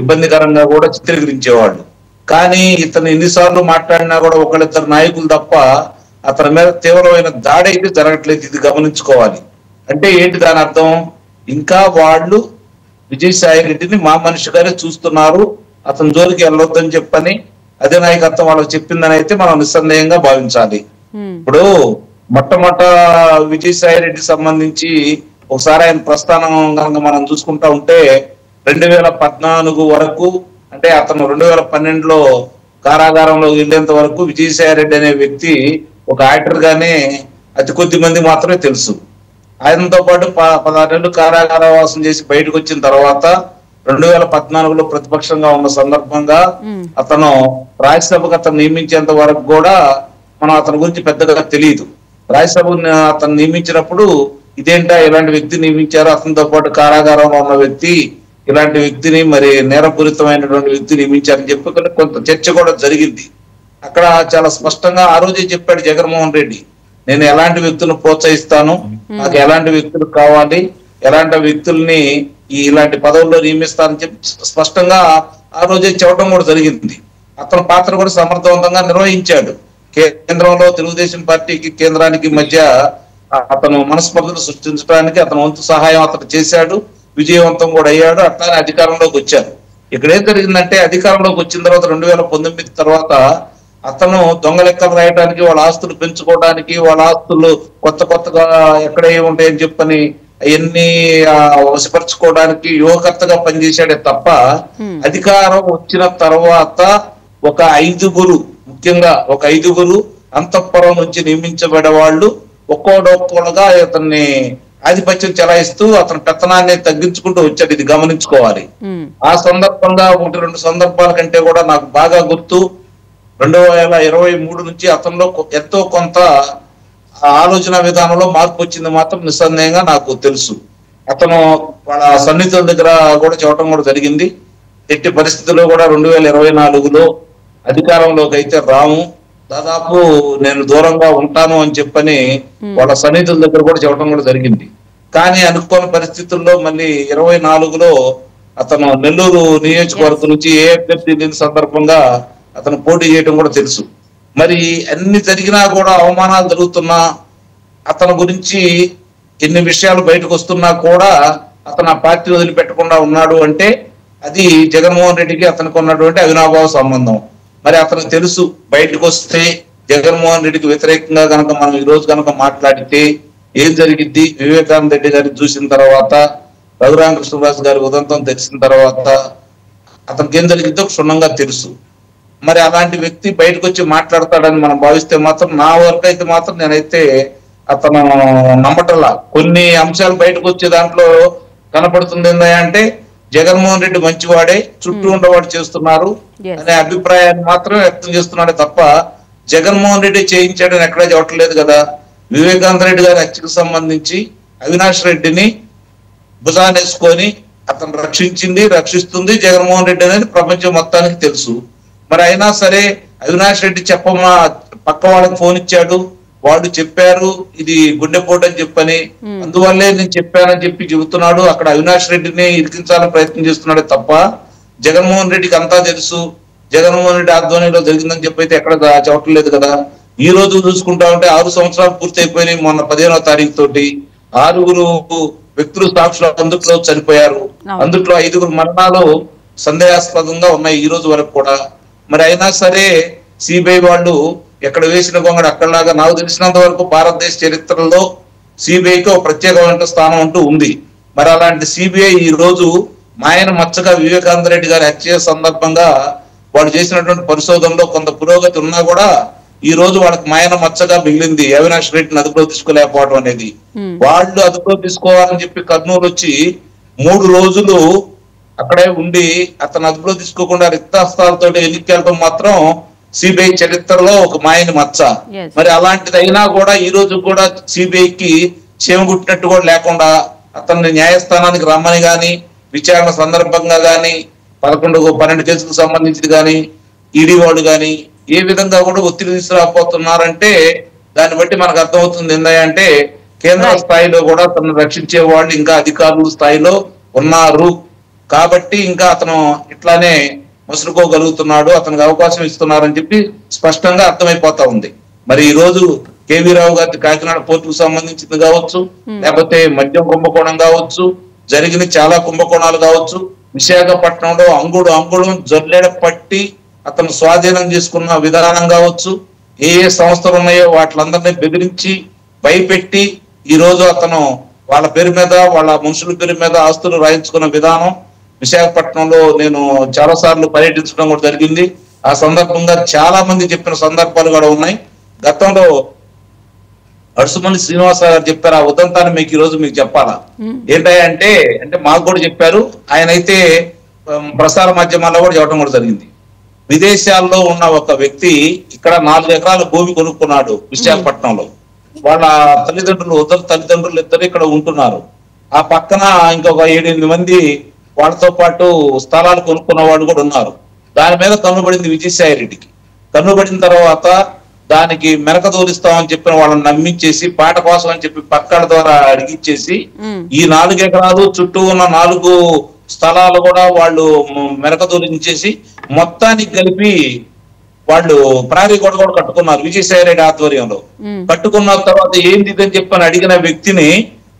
ఇబ్బందికరంగా కూడా చిత్రీకరించేవాళ్ళు. కానీ ఇతను ఎన్నిసార్లు మాట్లాడినా కూడా ఒకళ్ళిద్దరు నాయకులు తప్ప అతని మీద తీవ్రమైన దాడి అయితే జరగట్లేదు. ఇది గమనించుకోవాలి. అంటే ఏంటి దాని అర్థం? ఇంకా వాళ్ళు విజయసాయి రెడ్డిని మా మనిషిగానే చూస్తున్నారు, అతని జోలికి వెళ్ళొద్దని చెప్పని అధినాయకత్వం వాళ్ళకి చెప్పిందని అయితే మనం నిస్సందేహంగా భావించాలి. ఇప్పుడు మొట్టమొదట విజయసాయి రెడ్డి సంబంధించి ఒకసారి ఆయన ప్రస్థానం కనుక మనం చూసుకుంటా ఉంటే 2014 వరకు, అంటే అతను 2012లో కారాగారంలో వెళ్ళేంత వరకు విజయసాయి రెడ్డి అనే వ్యక్తి ఒక యాక్టర్ గానే అతి కొద్ది మంది మాత్రమే తెలుసు. ఆయనతో పాటు 16 నెలలు కారాగార వాసం చేసి బయటకు వచ్చిన తర్వాత 2014లో ప్రతిపక్షంగా ఉన్న సందర్భంగా అతను రాజ్యసభకు అతను నియమించేంత వరకు కూడా మనం అతని గురించి పెద్దగా తెలియదు. రాజ్యసభ అతను నియమించినప్పుడు ఇదేంటా ఇలాంటి వ్యక్తి నియమించారు, అతనితో పాటు కారాగారంలో ఉన్న వ్యక్తి ఇలాంటి వ్యక్తిని, మరి నేరపూరితమైనటువంటి వ్యక్తి నియమించారని చెప్పి కొంత చర్చ కూడా జరిగింది. అక్కడ చాలా స్పష్టంగా ఆ రోజే చెప్పాడు జగన్మోహన్ రెడ్డి, నేను ఎలాంటి వ్యక్తులను ప్రోత్సహిస్తాను, నాకు ఎలాంటి వ్యక్తులు కావాలి, ఎలాంటి వ్యక్తుల్ని ఇలాంటి పదవుల్లో నియమిస్తానని చెప్పి స్పష్టంగా ఆ రోజే చెప్పడం కూడా జరిగింది. అతని పాత్ర కూడా సమర్థవంతంగా నిర్వహించాడు. కేంద్రంలో తెలుగుదేశం పార్టీకి కేంద్రానికి మధ్య అతను మనస్పర్ధలు సృష్టించడానికి అతను వంతు సహాయం అతను చేశాడు, విజయవంతం కూడా అయ్యాడు. అట్లానే అధికారంలోకి వచ్చారు. ఇక్కడ ఏం జరిగిందంటే అధికారంలోకి వచ్చిన తర్వాత 2019 తర్వాత అతను దొంగ లెక్కలు రాయడానికి, వాళ్ళ ఆస్తులు పెంచుకోవడానికి, వాళ్ళ ఆస్తులు కొత్తగా ఎక్కడ ఏముంటాయని చెప్పని అవన్నీ వశపరచుకోవడానికి యువకర్తగా పనిచేశాడే తప్ప అధికారం వచ్చిన తర్వాత ఒక 5గురు, ముఖ్యంగా ఒక 5గురు అంతఃపురం నుంచి నియమించబడే వాళ్ళు ఒక్కోడొక్కోలుగా అతన్ని ఆధిపత్యం చెలాయిస్తూ అతని పెత్తనాన్ని తగ్గించుకుంటూ వచ్చాడు. ఇది గమనించుకోవాలి. ఆ సందర్భంగా 1-2 సందర్భాల కంటే కూడా నాకు బాగా గుర్తు 2023 నుంచి అతనిలో ఎంతో కొంత ఆలోచన విధానంలో మార్పు వచ్చింది మాత్రం నిస్సందేహంగా నాకు తెలుసు. అతను వాళ్ళ సన్నిహితుల దగ్గర కూడా చెప్పడం కూడా జరిగింది, ఎట్టి పరిస్థితుల్లో కూడా 2024లో అధికారంలోకి అయితే రాము, దాదాపు నేను దూరంగా ఉంటాను అని చెప్పని వాళ్ళ సన్నిహితుల దగ్గర కూడా చెప్పడం కూడా జరిగింది. కానీ అనుకోని పరిస్థితుల్లో మళ్ళీ 24లో అతను నెల్లూరు నియోజకవర్గం నుంచి ఏ అభ్యర్థి సందర్భంగా అతను పోటీ చేయడం కూడా తెలుసు. మరి అన్ని జరిగినా కూడా అవమానాలు జరుగుతున్నా అతని గురించి ఎన్ని విషయాలు బయటకు వస్తున్నా కూడా అతను ఆ పార్టీ వదిలిపెట్టకుండా ఉన్నాడు అంటే అది జగన్మోహన్ రెడ్డికి అతనికి ఉన్నటువంటి అవినాభావ సంబంధం. మరి అతనికి తెలుసు బయటకు వస్తే జగన్మోహన్ రెడ్డికి వ్యతిరేకంగా కనుక మనం ఈ రోజు కనుక మాట్లాడితే ఏం జరిగిద్ది. వివేకానంద రెడ్డి గారిని చూసిన తర్వాత, రఘురామకృష్ణరాజు గారి ఉదంతం తెలిసిన తర్వాత అతనికి ఏం జరిగిద్దో క్షుణ్ణంగా తెలుసు. మరి అలాంటి వ్యక్తి బయటకు వచ్చి మాట్లాడతాడని మనం భావిస్తే మాత్రం, నా వరకు అయితే మాత్రం నేనైతే అతను నమ్మటల్లా. కొన్ని అంశాలు బయటకు వచ్చే దాంట్లో కనపడుతుంది ఏంటంటే జగన్మోహన్ రెడ్డి మంచివాడే, చుట్టూ ఉండవాడు చేస్తున్నారు అనే అభిప్రాయాన్ని మాత్రం వ్యక్తం చేస్తున్నాడే తప్ప జగన్మోహన్ రెడ్డి చేయించాడని ఎక్కడా చెప్పట్లేదు కదా. వివేకానంద రెడ్డి గారి హత్యకు సంబంధించి అవినాష్ రెడ్డిని భుజానేసుకొని అతను రక్షిస్తుంది జగన్మోహన్ రెడ్డి అనేది ప్రపంచం మొత్తానికి తెలుసు. మరి అయినా సరే అవినాష్ రెడ్డి చెప్పమా, పక్క వాళ్ళకి ఫోన్ ఇచ్చాడు, వాళ్ళు చెప్పారు ఇది గుండెపోటు అని చెప్పని, అందువల్లే నేను చెప్పానని చెప్పి చెబుతున్నాడు. అక్కడ అవినాష్ రెడ్డిని ఇరికించాలని ప్రయత్నం చేస్తున్నాడే తప్ప జగన్మోహన్ రెడ్డికి అంతా తెలుసు, జగన్మోహన్ రెడ్డి ఆధ్వర్యంలో జరిగిందని చెప్పి అయితే ఎక్కడ చెప్పట్లేదు కదా. ఈ రోజు చూసుకుంటా ఉంటే 6 సంవత్సరాలు పూర్తి అయిపోయినాయి. మొన్న 15వ తారీఖు తోటి 6 వ్యక్తులు సాక్షులు అందుట్లో చనిపోయారు. అందుట్లో 5 మరణాలు సందేహాస్పదంగా ఉన్నాయి ఈ రోజు వరకు కూడా. మరి అయినా సరే సిబిఐ వాళ్ళు ఎక్కడ వేసిన గొంగడు అక్కడలాగా, నాకు తెలిసినంత వరకు భారతదేశ చరిత్రలో సిబిఐకి ఒక ప్రత్యేకమైన స్థానం అంటూ ఉంది. మరి అలాంటి సిబిఐ ఈ రోజు మాయన మచ్చగా వివేకానంద రెడ్డి గారి హత్య సందర్భంగా వాళ్ళు చేసినటువంటి పరిశోధనలో కొంత పురోగతి ఉన్నా కూడా ఈ రోజు వాళ్ళకి మాయన మచ్చగా మిగిలింది అవినాష్ రెడ్డిని అదుపులో తీసుకోలేకపోవడం అనేది. వాళ్ళు అదుపులో తీసుకోవాలని చెప్పి కర్నూలు వచ్చి 3 రోజులు అక్కడే ఉండి అతను అదుపులో తీసుకోకుండా రిక్తాస్తాలతో ఎన్నికెళ్ళడం మాత్రం సిబిఐ చరిత్రలో ఒక మాయని మచ్చ. మరి అలాంటిది అయినా కూడా ఈ రోజు కూడా సిబిఐకి చేమగుట్టినట్టు కూడా లేకుండా అతన్ని న్యాయస్థానానికి రమ్మని గాని, విచారణ సందర్భంగా గాని, 11-12 కేసులకు సంబంధించి గాని, ఈడీ వాళ్ళు గాని ఏ విధంగా కూడా ఒత్తిడి తీసుకురాకపోతున్నారంటే దాన్ని బట్టి మనకు అర్థమవుతుంది ఏంటంటే కేంద్ర స్థాయిలో కూడా తనను రక్షించే వాళ్ళు ఇంకా అధికారుల స్థాయిలో ఉన్నారు కాబట్టి ఇంకా అతను ఇట్లానే మసులుకోగలుగుతున్నాడు, అతనికి అవకాశం ఇస్తున్నారని చెప్పి స్పష్టంగా అర్థమైపోతా ఉంది. మరి ఈ రోజు కేవీ రావు గారి కాకినాడ పోర్టుకు సంబంధించింది కావచ్చు, లేకపోతే మద్యం కుంభకోణం కావచ్చు, జరిగిన చాలా కుంభకోణాలు కావచ్చు, విశాఖపట్నంలో అంగుళం జొల్లెడ పట్టి అతను స్వాధీనం చేసుకున్న విధానం కావచ్చు, ఏ సంస్థలు ఉన్నాయో వాటిలందరినీ బెదిరించి భయపెట్టి ఈ రోజు అతను వాళ్ళ పేరు మీద, వాళ్ళ మనుషుల పేరు మీద ఆస్తులు రాయించుకున్న విధానం విశాఖపట్నంలో నేను చాలా సార్లు పర్యటించడం కూడా జరిగింది. ఆ సందర్భంగా చాలా మంది చెప్పిన సందర్భాలు కూడా ఉన్నాయి. గతంలో అడుసుమల్లి శ్రీనివాసరావు గారు చెప్పారు, ఆ ఉదంతాన్ని మీకు ఈ రోజు మీకు చెప్పాలా ఏంటంటే మాకు కూడా చెప్పారు. ఆయన అయితే ప్రసార మాధ్యమాల్లో కూడా చెప్పడం కూడా జరిగింది. విదేశాల్లో ఉన్న ఒక వ్యక్తి ఇక్కడ 4 ఎకరాల భూమి కొనుక్కున్నాడు విశాఖపట్నంలో. వాళ్ళ ఉత్తర తల్లిదండ్రులు ఇద్దరు ఇక్కడ ఉంటున్నారు. ఆ పక్కన ఇంకొక 7-8 మంది వాళ్ళతో పాటు స్థలాలు కొనుక్కున్న వాళ్ళు కూడా ఉన్నారు. దాని మీద కన్నుబడింది విజయసాయి రెడ్డికి. కన్నుబడిన తర్వాత దానికి మెరక తోలిస్తామని చెప్పిన వాళ్ళని నమ్మించేసి పాట కోసం అని చెప్పి పక్కల ద్వారా అడిగిచ్చేసి ఈ 4 ఎకరాలు చుట్టూ ఉన్న 4 స్థలాలు కూడా వాళ్ళు మెరక తోలించేసి మొత్తానికి కలిపి వాళ్ళు ప్రారీ గొడవ కూడా కట్టుకున్నారు విజయసాయి రెడ్డి ఆధ్వర్యంలో. కట్టుకున్న తర్వాత ఏంది అని చెప్పని అడిగిన వ్యక్తిని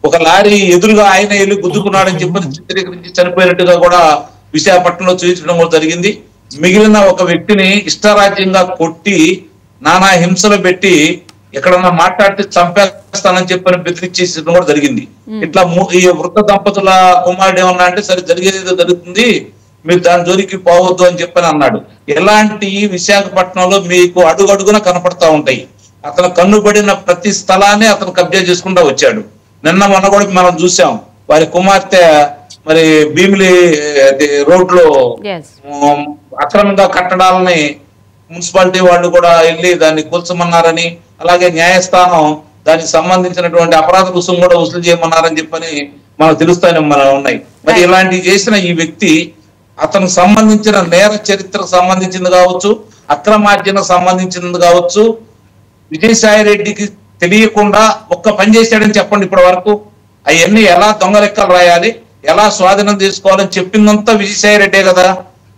ఒక లారీ ఎదురుగా ఆయన వెళ్ళి గుద్దుకున్నాడని చెప్పని చిత్రీకరించి చనిపోయినట్టుగా కూడా విశాఖపట్నంలో చూపించడం కూడా జరిగింది. మిగిలిన ఒక వ్యక్తిని ఇష్టరాజ్యంగా కొట్టి నానా హింసలు పెట్టి ఎక్కడన్నా మాట్లాడితే చంపేస్తానని చెప్పని బెదిరించేసడం కూడా జరిగింది. ఇట్లా ఈ వృద్ధ దంపతుల కుమారుడు ఏమన్నా అంటే సరే జరిగేది జరుగుతుంది, మీరు దాని జోలికి పోవద్దు అని చెప్పని అన్నాడు. ఎలాంటి విశాఖపట్నంలో మీకు అడుగడుగున కనపడతా ఉంటాయి. అతను కన్నుబడిన ప్రతి స్థలాన్ని అతను కబ్జా చేసుకుంటూ వచ్చాడు. నిన్న మొన్న కూడా మనం చూసాం, వారి కుమార్తె మరి భీమిలి రోడ్లో అక్రమంగా కట్టడాలని మున్సిపాలిటీ వాళ్ళు కూడా వెళ్ళి దాన్ని కూల్చమన్నారని, అలాగే న్యాయస్థానం దానికి సంబంధించినటువంటి అపరాధ రుసుము కూడా వసూలు చేయమన్నారని చెప్పని మనకు తెలుస్తానే మనం ఉన్నాయి. మరి ఇలాంటివి చేసిన ఈ వ్యక్తి అతనికి సంబంధించిన నేర చరిత్రకు సంబంధించింది కావచ్చు, అక్రమార్జనకు సంబంధించింది కావచ్చు, విజయసాయి రెడ్డికి తెలియకుండా ఒక్క పని చేశాడని చెప్పండి ఇప్పటి వరకు. అవన్నీ ఎలా దొంగ లెక్కలు రాయాలి, ఎలా స్వాధీనం తీసుకోవాలని చెప్పిందంతా విజయసాయి రెడ్డే కదా.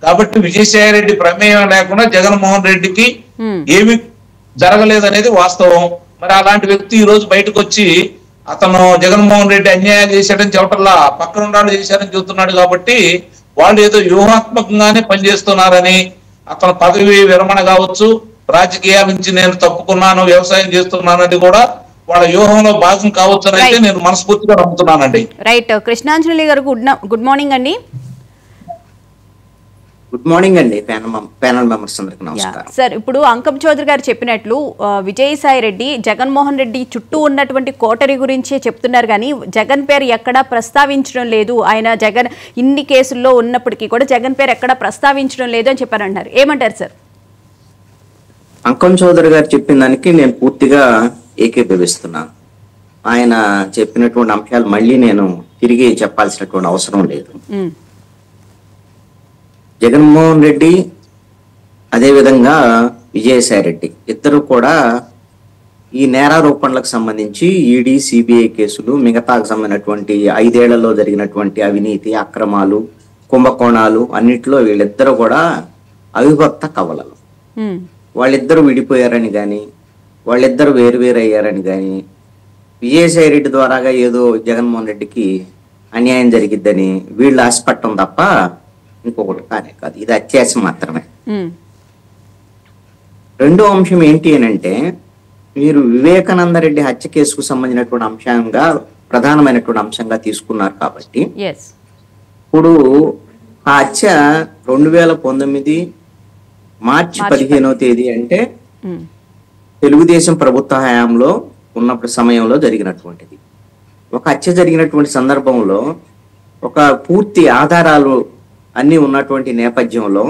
కాబట్టి విజయసాయి రెడ్డి ప్రమేయం లేకుండా జగన్మోహన్ రెడ్డికి ఏమి జరగలేదనేది వాస్తవం. మరి అలాంటి వ్యక్తి ఈ రోజు బయటకు వచ్చి అతను జగన్మోహన్ రెడ్డి అన్యాయం చేశాడని చెప్పటల్లా పక్కన ఉన్నాడు చేశారని చెబుతున్నాడు. కాబట్టి వాళ్ళు ఏదో వ్యూహాత్మకంగానే పనిచేస్తున్నారని, అతను పదవి విరమణ కావచ్చు, రాజకీయాల నుంచి నేను తప్పుకున్నాను, వ్యవసాయం చేస్తున్నానని కూడా వాళ్ళ వ్యూహంలో భాగం కావచ్చు అని అయితే నేను మనస్ఫూర్తిగా నమ్ముతున్నానండి. రైట్. కృష్ణాంజలి గారు గుడ్ మార్నింగ్ అండి. గుడ్ మార్నింగ్ అండి. ప్యానల్ మెంబర్స్ అందరికి నమస్కారం. సార్, ఇప్పుడు అంకం చౌదరి గారు చెప్పినట్లు విజయసాయి రెడ్డి జగన్మోహన్ రెడ్డి చుట్టూ ఉన్నటువంటి కోటరీ గురించే చెప్తున్నారు, కానీ జగన్ పేరు ఎక్కడా ప్రస్తావించడం లేదు. ఆయన జగన్ ఇన్ని కేసుల్లో ఉన్నప్పటికీ కూడా జగన్ పేరు ఎక్కడా ప్రస్తావించడం లేదు అని చెప్పారంటారు. ఏమంటారు సార్? అంకం చౌదరి గారు చెప్పిన దానికి నేను పూర్తిగా ఏకీభవిస్తున్నాను. ఆయన చెప్పినటువంటి అంశాలు మళ్ళీ నేను తిరిగి చెప్పాల్సినటువంటి అవసరం లేదు. జగన్మోహన్ రెడ్డి అదేవిధంగా విజయసాయి రెడ్డి ఇద్దరు కూడా ఈ నేరారోపణలకు సంబంధించి ఈడీ సిబిఐ కేసులు, మిగతాకు సంబంధించినటువంటి 5 ఏళ్లలో జరిగినటువంటి అవినీతి అక్రమాలు కుంభకోణాలు అన్నిట్లో వీళ్ళిద్దరూ కూడా అవిభక్త కవలలు. వాళ్ళిద్దరూ విడిపోయారని కానీ, వాళ్ళిద్దరు వేరు అయ్యారని కానీ, విజయసాయి రెడ్డి ద్వారాగా ఏదో జగన్మోహన్ రెడ్డికి అన్యాయం జరిగిద్దని వీళ్ళు ఆశపట్టం తప్ప ఇంకొకటి కానే కాదు. ఇది అత్యాశం మాత్రమే. రెండో అంశం ఏంటి అని అంటే, మీరు వివేకానంద రెడ్డి హత్య కేసుకు సంబంధించినటువంటి అంశంగా ప్రధానమైనటువంటి అంశంగా తీసుకున్నారు కాబట్టి ఇప్పుడు ఆ హత్య 2019 మార్చి 15వ తేదీ అంటే తెలుగుదేశం ప్రభుత్వ హయాంలో ఉన్నప్పుడు సమయంలో జరిగినటువంటిది. ఒక హత్య జరిగినటువంటి సందర్భంలో ఒక పూర్తి ఆధారాలు అన్ని ఉన్నటువంటి నేపథ్యంలో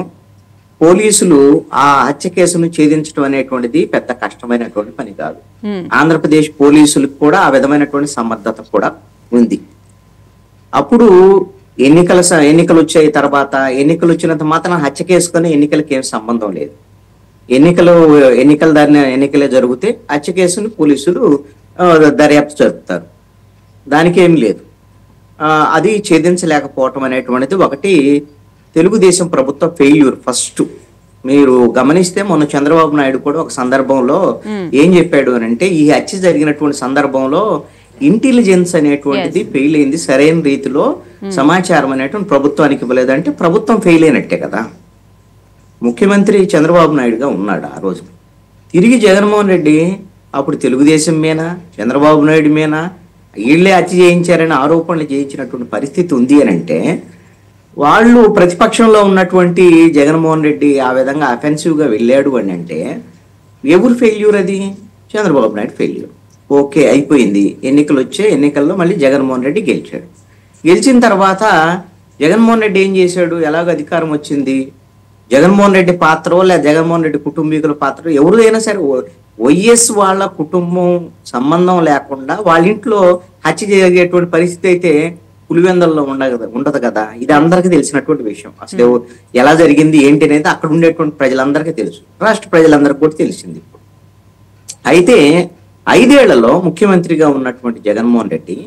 పోలీసులు ఆ హత్య కేసును ఛేదించడం అనేటువంటిది పెద్ద కష్టమైనటువంటి పని కాదు. ఆంధ్రప్రదేశ్ పోలీసులకు కూడా ఆ విధమైనటువంటి సమర్థత కూడా ఉంది. అప్పుడు ఎన్నికలు వచ్చాయి. తర్వాత ఎన్నికలు వచ్చినంత మాత్రం హత్య కేసుకొని ఎన్నికలకి ఏం సంబంధం లేదు. ఎన్నికలే జరిగితే హత్య కేసును పోలీసులు దర్యాప్తు జరుపుతారు, దానికి ఏం లేదు. అది ఛేదించలేకపోవటం అనేటువంటిది ఒకటి తెలుగుదేశం ప్రభుత్వ ఫెయిల్యూర్. ఫస్ట్ మీరు గమనిస్తే మొన్న చంద్రబాబు నాయుడు కూడా ఒక సందర్భంలో ఏం చెప్పాడు అని అంటే, ఈ హత్య జరిగినటువంటి సందర్భంలో ఇంటెలిజెన్స్ అనేటువంటిది ఫెయిల్ అయింది, సరైన రీతిలో సమాచారం అనేటువంటి ప్రభుత్వానికి ఇవ్వలేదంటే ప్రభుత్వం ఫెయిల్ అయినట్టే కదా. ముఖ్యమంత్రి చంద్రబాబు నాయుడుగా ఉన్నాడు ఆ రోజు. తిరిగి జగన్మోహన్ రెడ్డి అప్పుడు తెలుగుదేశం మీనా చంద్రబాబు నాయుడు మీనా వీళ్ళే హత్య చేయించారని ఆరోపణలు చేయించినటువంటి పరిస్థితి ఉంది అని అంటే, వాళ్ళు ప్రతిపక్షంలో ఉన్నటువంటి జగన్మోహన్ రెడ్డి ఆ విధంగా అఫెన్సివ్ గా వెళ్ళాడు అని అంటే ఎవరు ఫెయిల్యూర్? అది చంద్రబాబు నాయుడు ఫెయిల్యూర్. ఓకే, అయిపోయింది. ఎన్నికలు వచ్చే ఎన్నికల్లో మళ్ళీ జగన్మోహన్ రెడ్డి గెలిచాడు. గెలిచిన తర్వాత జగన్మోహన్ రెడ్డి ఏం చేశాడు? ఎలాగ అధికారం వచ్చింది, జగన్మోహన్ రెడ్డి పాత్ర లేదా జగన్మోహన్ రెడ్డి కుటుంబీకుల పాత్ర ఎవరిదైనా సరే వైఎస్ వాళ్ళ కుటుంబం సంబంధం లేకుండా వాళ్ళ ఇంట్లో హత్య జరిగేటువంటి పరిస్థితి అయితే పులివెందల్లో ఉండదు కదా. ఇది అందరికీ తెలిసినటువంటి విషయం. అసలు ఎలా జరిగింది ఏంటి అనేది అక్కడ ఉండేటువంటి ప్రజలందరికీ తెలుసు, రాష్ట్ర ప్రజలందరికీ కూడా తెలిసింది. అయితే 5 ఏళ్లలో ముఖ్యమంత్రిగా ఉన్నటువంటి జగన్మోహన్ రెడ్డి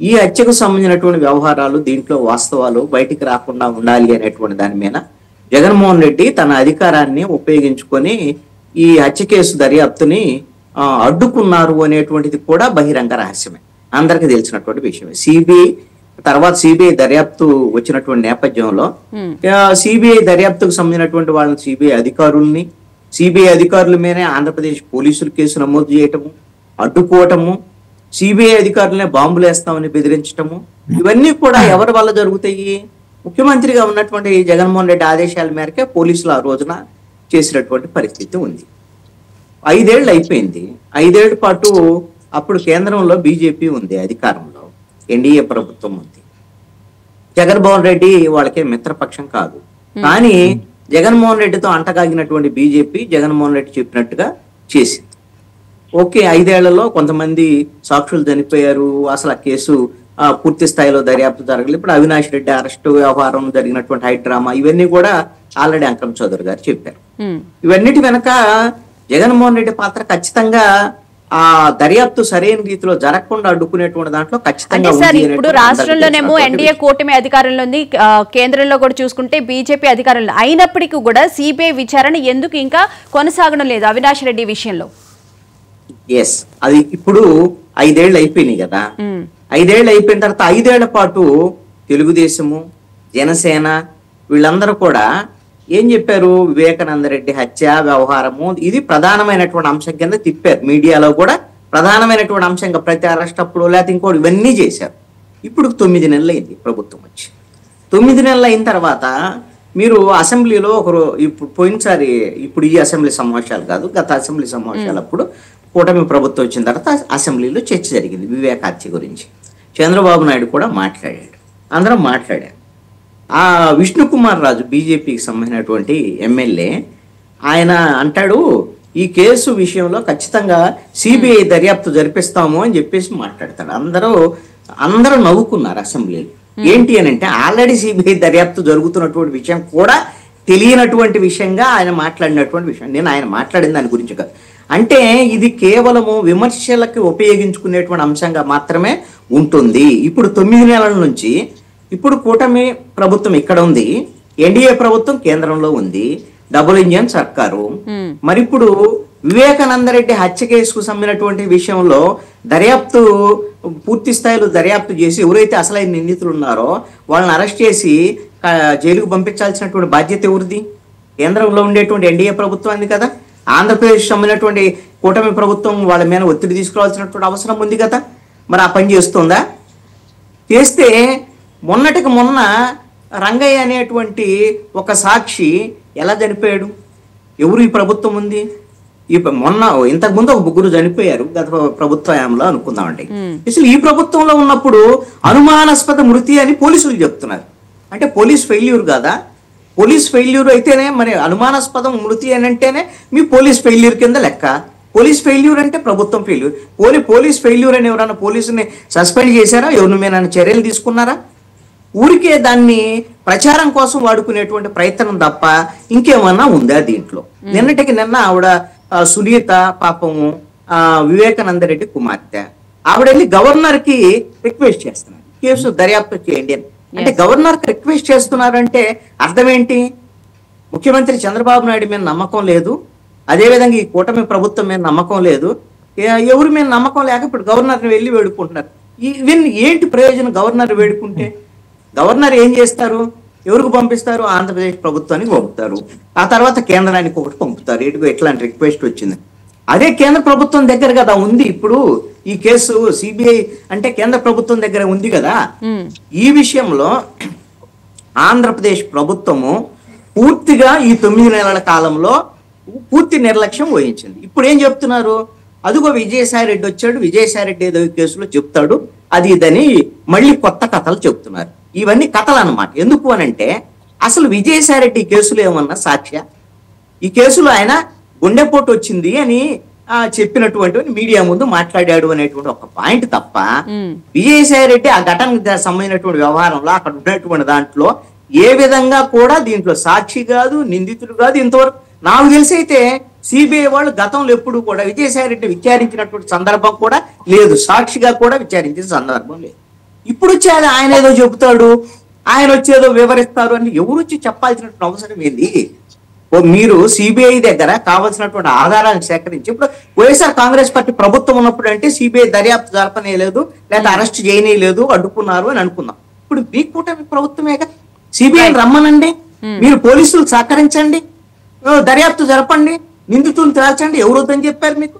ఈ హత్యకు సంబంధించినటువంటి వ్యవహారాలు, దీంట్లో వాస్తవాలు బయటికి రాకుండా ఉండాలి అనేటువంటి దాని మీద జగన్మోహన్ రెడ్డి తన అధికారాన్ని ఉపయోగించుకొని ఈ హత్య కేసు దర్యాప్తుని అడ్డుకున్నారు అనేటువంటిది కూడా బహిరంగ రహస్యమే, అందరికీ తెలిసినటువంటి విషయమే. సిబిఐ దర్యాప్తు వచ్చినటువంటి నేపథ్యంలో సిబిఐ దర్యాప్తుకు సంబంధించినటువంటి వాళ్ళని సిబిఐ అధికారుల మీదే ఆంధ్రప్రదేశ్ పోలీసులు కేసు నమోదు చేయటము, అడ్డుకోవటము, సిబిఐ అధికారులనే బాంబులు వేస్తామని బెదిరించటము, ఇవన్నీ కూడా ఎవరి వల్ల జరుగుతాయి? ముఖ్యమంత్రిగా ఉన్నటువంటి జగన్మోహన్ రెడ్డి ఆదేశాల మేరకే పోలీసులు ఆ రోజున చేసినటువంటి పరిస్థితి ఉంది. 5 ఏళ్ళు అయిపోయింది. 5 ఏళ్ల పాటు అప్పుడు కేంద్రంలో బీజేపీ ఉంది అధికారంలో, ఎన్డీఏ ప్రభుత్వం ఉంది. జగన్మోహన్ రెడ్డి వాళ్ళకే మిత్రపక్షం కాదు. కానీ జగన్మోహన్ రెడ్డితో అంటగాగినటువంటి బీజేపీ జగన్మోహన్ రెడ్డి చెప్పినట్టుగా చేసింది. ఓకే, 5 ఏళ్లలో కొంతమంది సాక్షులు చనిపోయారు, అసలు ఆ కేసు పూర్తి స్థాయిలో దర్యాప్తు జరగలేదు. ఇప్పుడు అవినాష్ రెడ్డి అరెస్టు వ్యవహారం జరిగినటువంటి హైడ్రామా ఇవన్నీ కూడా ఆల్రెడీ అంకం చౌదరి గారు చెప్పారు. ఇవన్నిటి వెనక జగన్మోహన్ రెడ్డి పాత్ర ఖచ్చితంగా ఆ దర్యాప్తు సరైన రీతిలో జరగకుండా అడ్డుకునేటువంటి దాంట్లో అంటే ఖచ్చితంగా సార్ ఉంది ఇప్పుడు అనేటువంటి రాష్ట్రంలోనేమో అందరికీ ఎన్డీఏ కూటమి అధికారంలో ఉంది, కేంద్రంలో కూడా చూసుకుంటే బీజేపీ అధికారంలో అయినప్పటికీ కూడా సిబిఐ విచారణ ఎందుకు ఇంకా కొనసాగడం లేదు అవినాష్ రెడ్డి విషయంలో? ఎస్, అది ఇప్పుడు 5 ఏళ్ళు అయిపోయినాయి కదా. 5 ఏళ్ళు అయిపోయిన తర్వాత 5 ఏళ్ల పాటు తెలుగుదేశము, జనసేన వీళ్ళందరూ కూడా ఏం చెప్పారు? వివేకానంద రెడ్డి హత్య వ్యవహారము ఇది ప్రధానమైనటువంటి అంశం కింద తిప్పారు. మీడియాలో కూడా ప్రధానమైనటువంటి అంశంగా ప్రతి అరెస్ట్ అప్పుడు లేకపోతే ఇంకోటి ఇవన్నీ చేశారు. ఇప్పుడు 9 నెలలు అయింది ప్రభుత్వం వచ్చి. 9 నెలలు అయిన తర్వాత మీరు అసెంబ్లీలో ఇప్పుడు పోయినసారి, ఇప్పుడు ఈ అసెంబ్లీ సమావేశాలు కాదు, గత అసెంబ్లీ సమావేశాలప్పుడు కూటమి ప్రభుత్వం వచ్చిన తర్వాత అసెంబ్లీలో చర్చ జరిగింది వివేక హత్య గురించి. చంద్రబాబు నాయుడు కూడా మాట్లాడాడు, అందరం మాట్లాడారు. ఆ విష్ణుకుమార్ రాజు బీజేపీకి సంబంధించినటువంటి ఎమ్మెల్యే ఆయన అంటాడు, ఈ కేసు విషయంలో ఖచ్చితంగా సిబిఐ దర్యాప్తు జరిపిస్తాము అని చెప్పేసి మాట్లాడతాడు. అందరూ నవ్వుకున్నారు అసెంబ్లీలో. ఏంటి అని అంటే ఆల్రెడీ సిబిఐ దర్యాప్తు జరుగుతున్నటువంటి విషయం కూడా తెలియనటువంటి విషయంగా ఆయన మాట్లాడినటువంటి విషయం. నేను ఆయన మాట్లాడిన దాని గురించి కాదు, అంటే ఇది కేవలము విమర్శలకు ఉపయోగించుకునేటువంటి అంశంగా మాత్రమే ఉంటుంది. ఇప్పుడు 9 నెలల నుంచి ఇప్పుడు కూటమి ప్రభుత్వం ఇక్కడ ఉంది, ఎన్డీఏ ప్రభుత్వం కేంద్రంలో ఉంది, డబుల్ ఇంజన్ సర్కారు. మరి ఇప్పుడు వివేకానంద రెడ్డి హత్య కేసుకు సంబంధించినటువంటి విషయంలో దర్యాప్తు పూర్తి స్థాయిలో దర్యాప్తు చేసి ఎవరైతే అసలైన నిందితులు ఉన్నారో వాళ్ళని అరెస్ట్ చేసి జైలుకు పంపించాల్సినటువంటి బాధ్యత ఎవరిది? కేంద్రంలో ఉండేటువంటి ఎన్డీఏ ప్రభుత్వం ఉంది కదా. ఆంధ్రప్రదేశ్ సంబంధించినటువంటి కూటమి ప్రభుత్వం వాళ్ళ మీద ఒత్తిడి తీసుకురావాల్సినటువంటి అవసరం ఉంది కదా. మరి ఆ పని చేస్తుందా? చేస్తే మొన్నటికి మొన్న రంగయ్య అనేటువంటి ఒక సాక్షి ఎలా చనిపోయాడు? ఎవరు ఈ ప్రభుత్వం ఉంది? మొన్న ఇంతకుముందు ఒక 3 చనిపోయారు గత ప్రభుత్వంలో అనుకుందామండి. అసలు ఈ ప్రభుత్వంలో ఉన్నప్పుడు అనుమానాస్పద మృతి అని పోలీసులు చెప్తున్నారు. అంటే పోలీస్ ఫెయిల్యూర్ కాదా? పోలీస్ ఫెయిల్యూర్ అయితేనే మరి అనుమానాస్పదం మృతి అని అంటేనే మీ పోలీస్ ఫెయిల్యూర్ కింద లెక్క. పోలీస్ ఫెయిల్యూర్ అంటే ప్రభుత్వం ఫెయిల్యూర్. పోలీస్ ఫెయిల్యూర్ అని ఎవరైనా పోలీసుని సస్పెండ్ చేశారా? ఎవరి మీద చర్యలు తీసుకున్నారా? ఊరికే దాన్ని ప్రచారం కోసం వాడుకునేటువంటి ప్రయత్నం తప్ప ఇంకేమన్నా ఉందా దీంట్లో? నిన్నటికి నిన్న ఆవిడ సునీత పాపము వివేకానంద రెడ్డి కుమార్తె ఆవిడ వెళ్ళి గవర్నర్ కి రిక్వెస్ట్ చేస్తున్నారు కేసు దర్యాప్తు చేయండి అని. అంటే గవర్నర్ కి రిక్వెస్ట్ చేస్తున్నారంటే అర్థం ఏంటి? ముఖ్యమంత్రి చంద్రబాబు నాయుడు మీద నమ్మకం లేదు, అదేవిధంగా ఈ కూటమి ప్రభుత్వం మీద నమ్మకం లేదు, ఎవరి మీద నమ్మకం లేక ఇప్పుడు గవర్నర్ని వెళ్ళి వేడుకుంటున్నారు. ఇవన్నీ ఏంటి ప్రయోజనం? గవర్నర్ వేడుకుంటే గవర్నర్ ఏం చేస్తారు? ఎవరికి పంపిస్తారు? ఆంధ్రప్రదేశ్ ప్రభుత్వానికి పంపుతారు, ఆ తర్వాత కేంద్రానికి ఒకటి పంపుతారు. ఎట్లాంటి రిక్వెస్ట్ వచ్చింది? అదే కేంద్ర ప్రభుత్వం దగ్గర కదా ఉంది. ఇప్పుడు ఈ కేసు సిబిఐ అంటే కేంద్ర ప్రభుత్వం దగ్గర ఉంది కదా. ఈ విషయంలో ఆంధ్రప్రదేశ్ ప్రభుత్వము పూర్తిగా ఈ 9 నెలల కాలంలో పూర్తి నిర్లక్ష్యం వహించింది. ఇప్పుడు ఏం చెప్తున్నారు? అదిగో విజయసాయి రెడ్డి వచ్చాడు, విజయసాయి రెడ్డి ఏదో కేసులో చెప్తాడు, అది ఇదని మళ్ళీ కొత్త కథలు చెప్తున్నారు. ఇవన్నీ కథలు అన్నమాట. ఎందుకు అనంటే అసలు విజయసాయి రెడ్డి కేసులో ఏమన్నా సాక్ష్య? ఈ కేసులో ఆయన గుండెపోటు వచ్చింది అని చెప్పినటువంటి మీడియా ముందు మాట్లాడాడు అనేటువంటి ఒక పాయింట్ తప్ప విజయసాయి రెడ్డి ఆ ఘటనకు సంబంధించినటువంటి వ్యవహారంలో అక్కడ ఉన్నటువంటి దాంట్లో ఏ విధంగా కూడా దీంట్లో సాక్షి కాదు, నిందితుడు కాదు. ఇంతవరకు నాకు తెలిసి అయితే సిబిఐ వాళ్ళు గతంలో ఎప్పుడు కూడా విజయసాయి రెడ్డి విచారించినటువంటి సందర్భం కూడా లేదు, సాక్షిగా కూడా విచారించిన సందర్భం లేదు. ఇప్పుడు వచ్చేది ఆయన ఏదో చెబుతాడు, ఆయన వచ్చేదో వివరిస్తారు అని ఎవరు వచ్చి చెప్పాల్సినటువంటి అవసరం ఏంది? మీరు సిబిఐ దగ్గర కావాల్సినటువంటి ఆధారాలను సేకరించి ఇప్పుడు వైఎస్ఆర్ కాంగ్రెస్ పార్టీ ప్రభుత్వం ఉన్నప్పుడు అంటే సిబిఐ దర్యాప్తు జరపనేలేదు, లేదా అరెస్ట్ చేయనేలేదు, అడ్డుకున్నారు అని అనుకుందాం. ఇప్పుడు మీ కూటమి ప్రభుత్వమేగా, సిబిఐ రమ్మనండి, మీరు పోలీసులు సహకరించండి, దర్యాప్తు జరపండి, నిందితులు తేల్చండి. ఎవరు వద్దని చెప్పారు మీకు?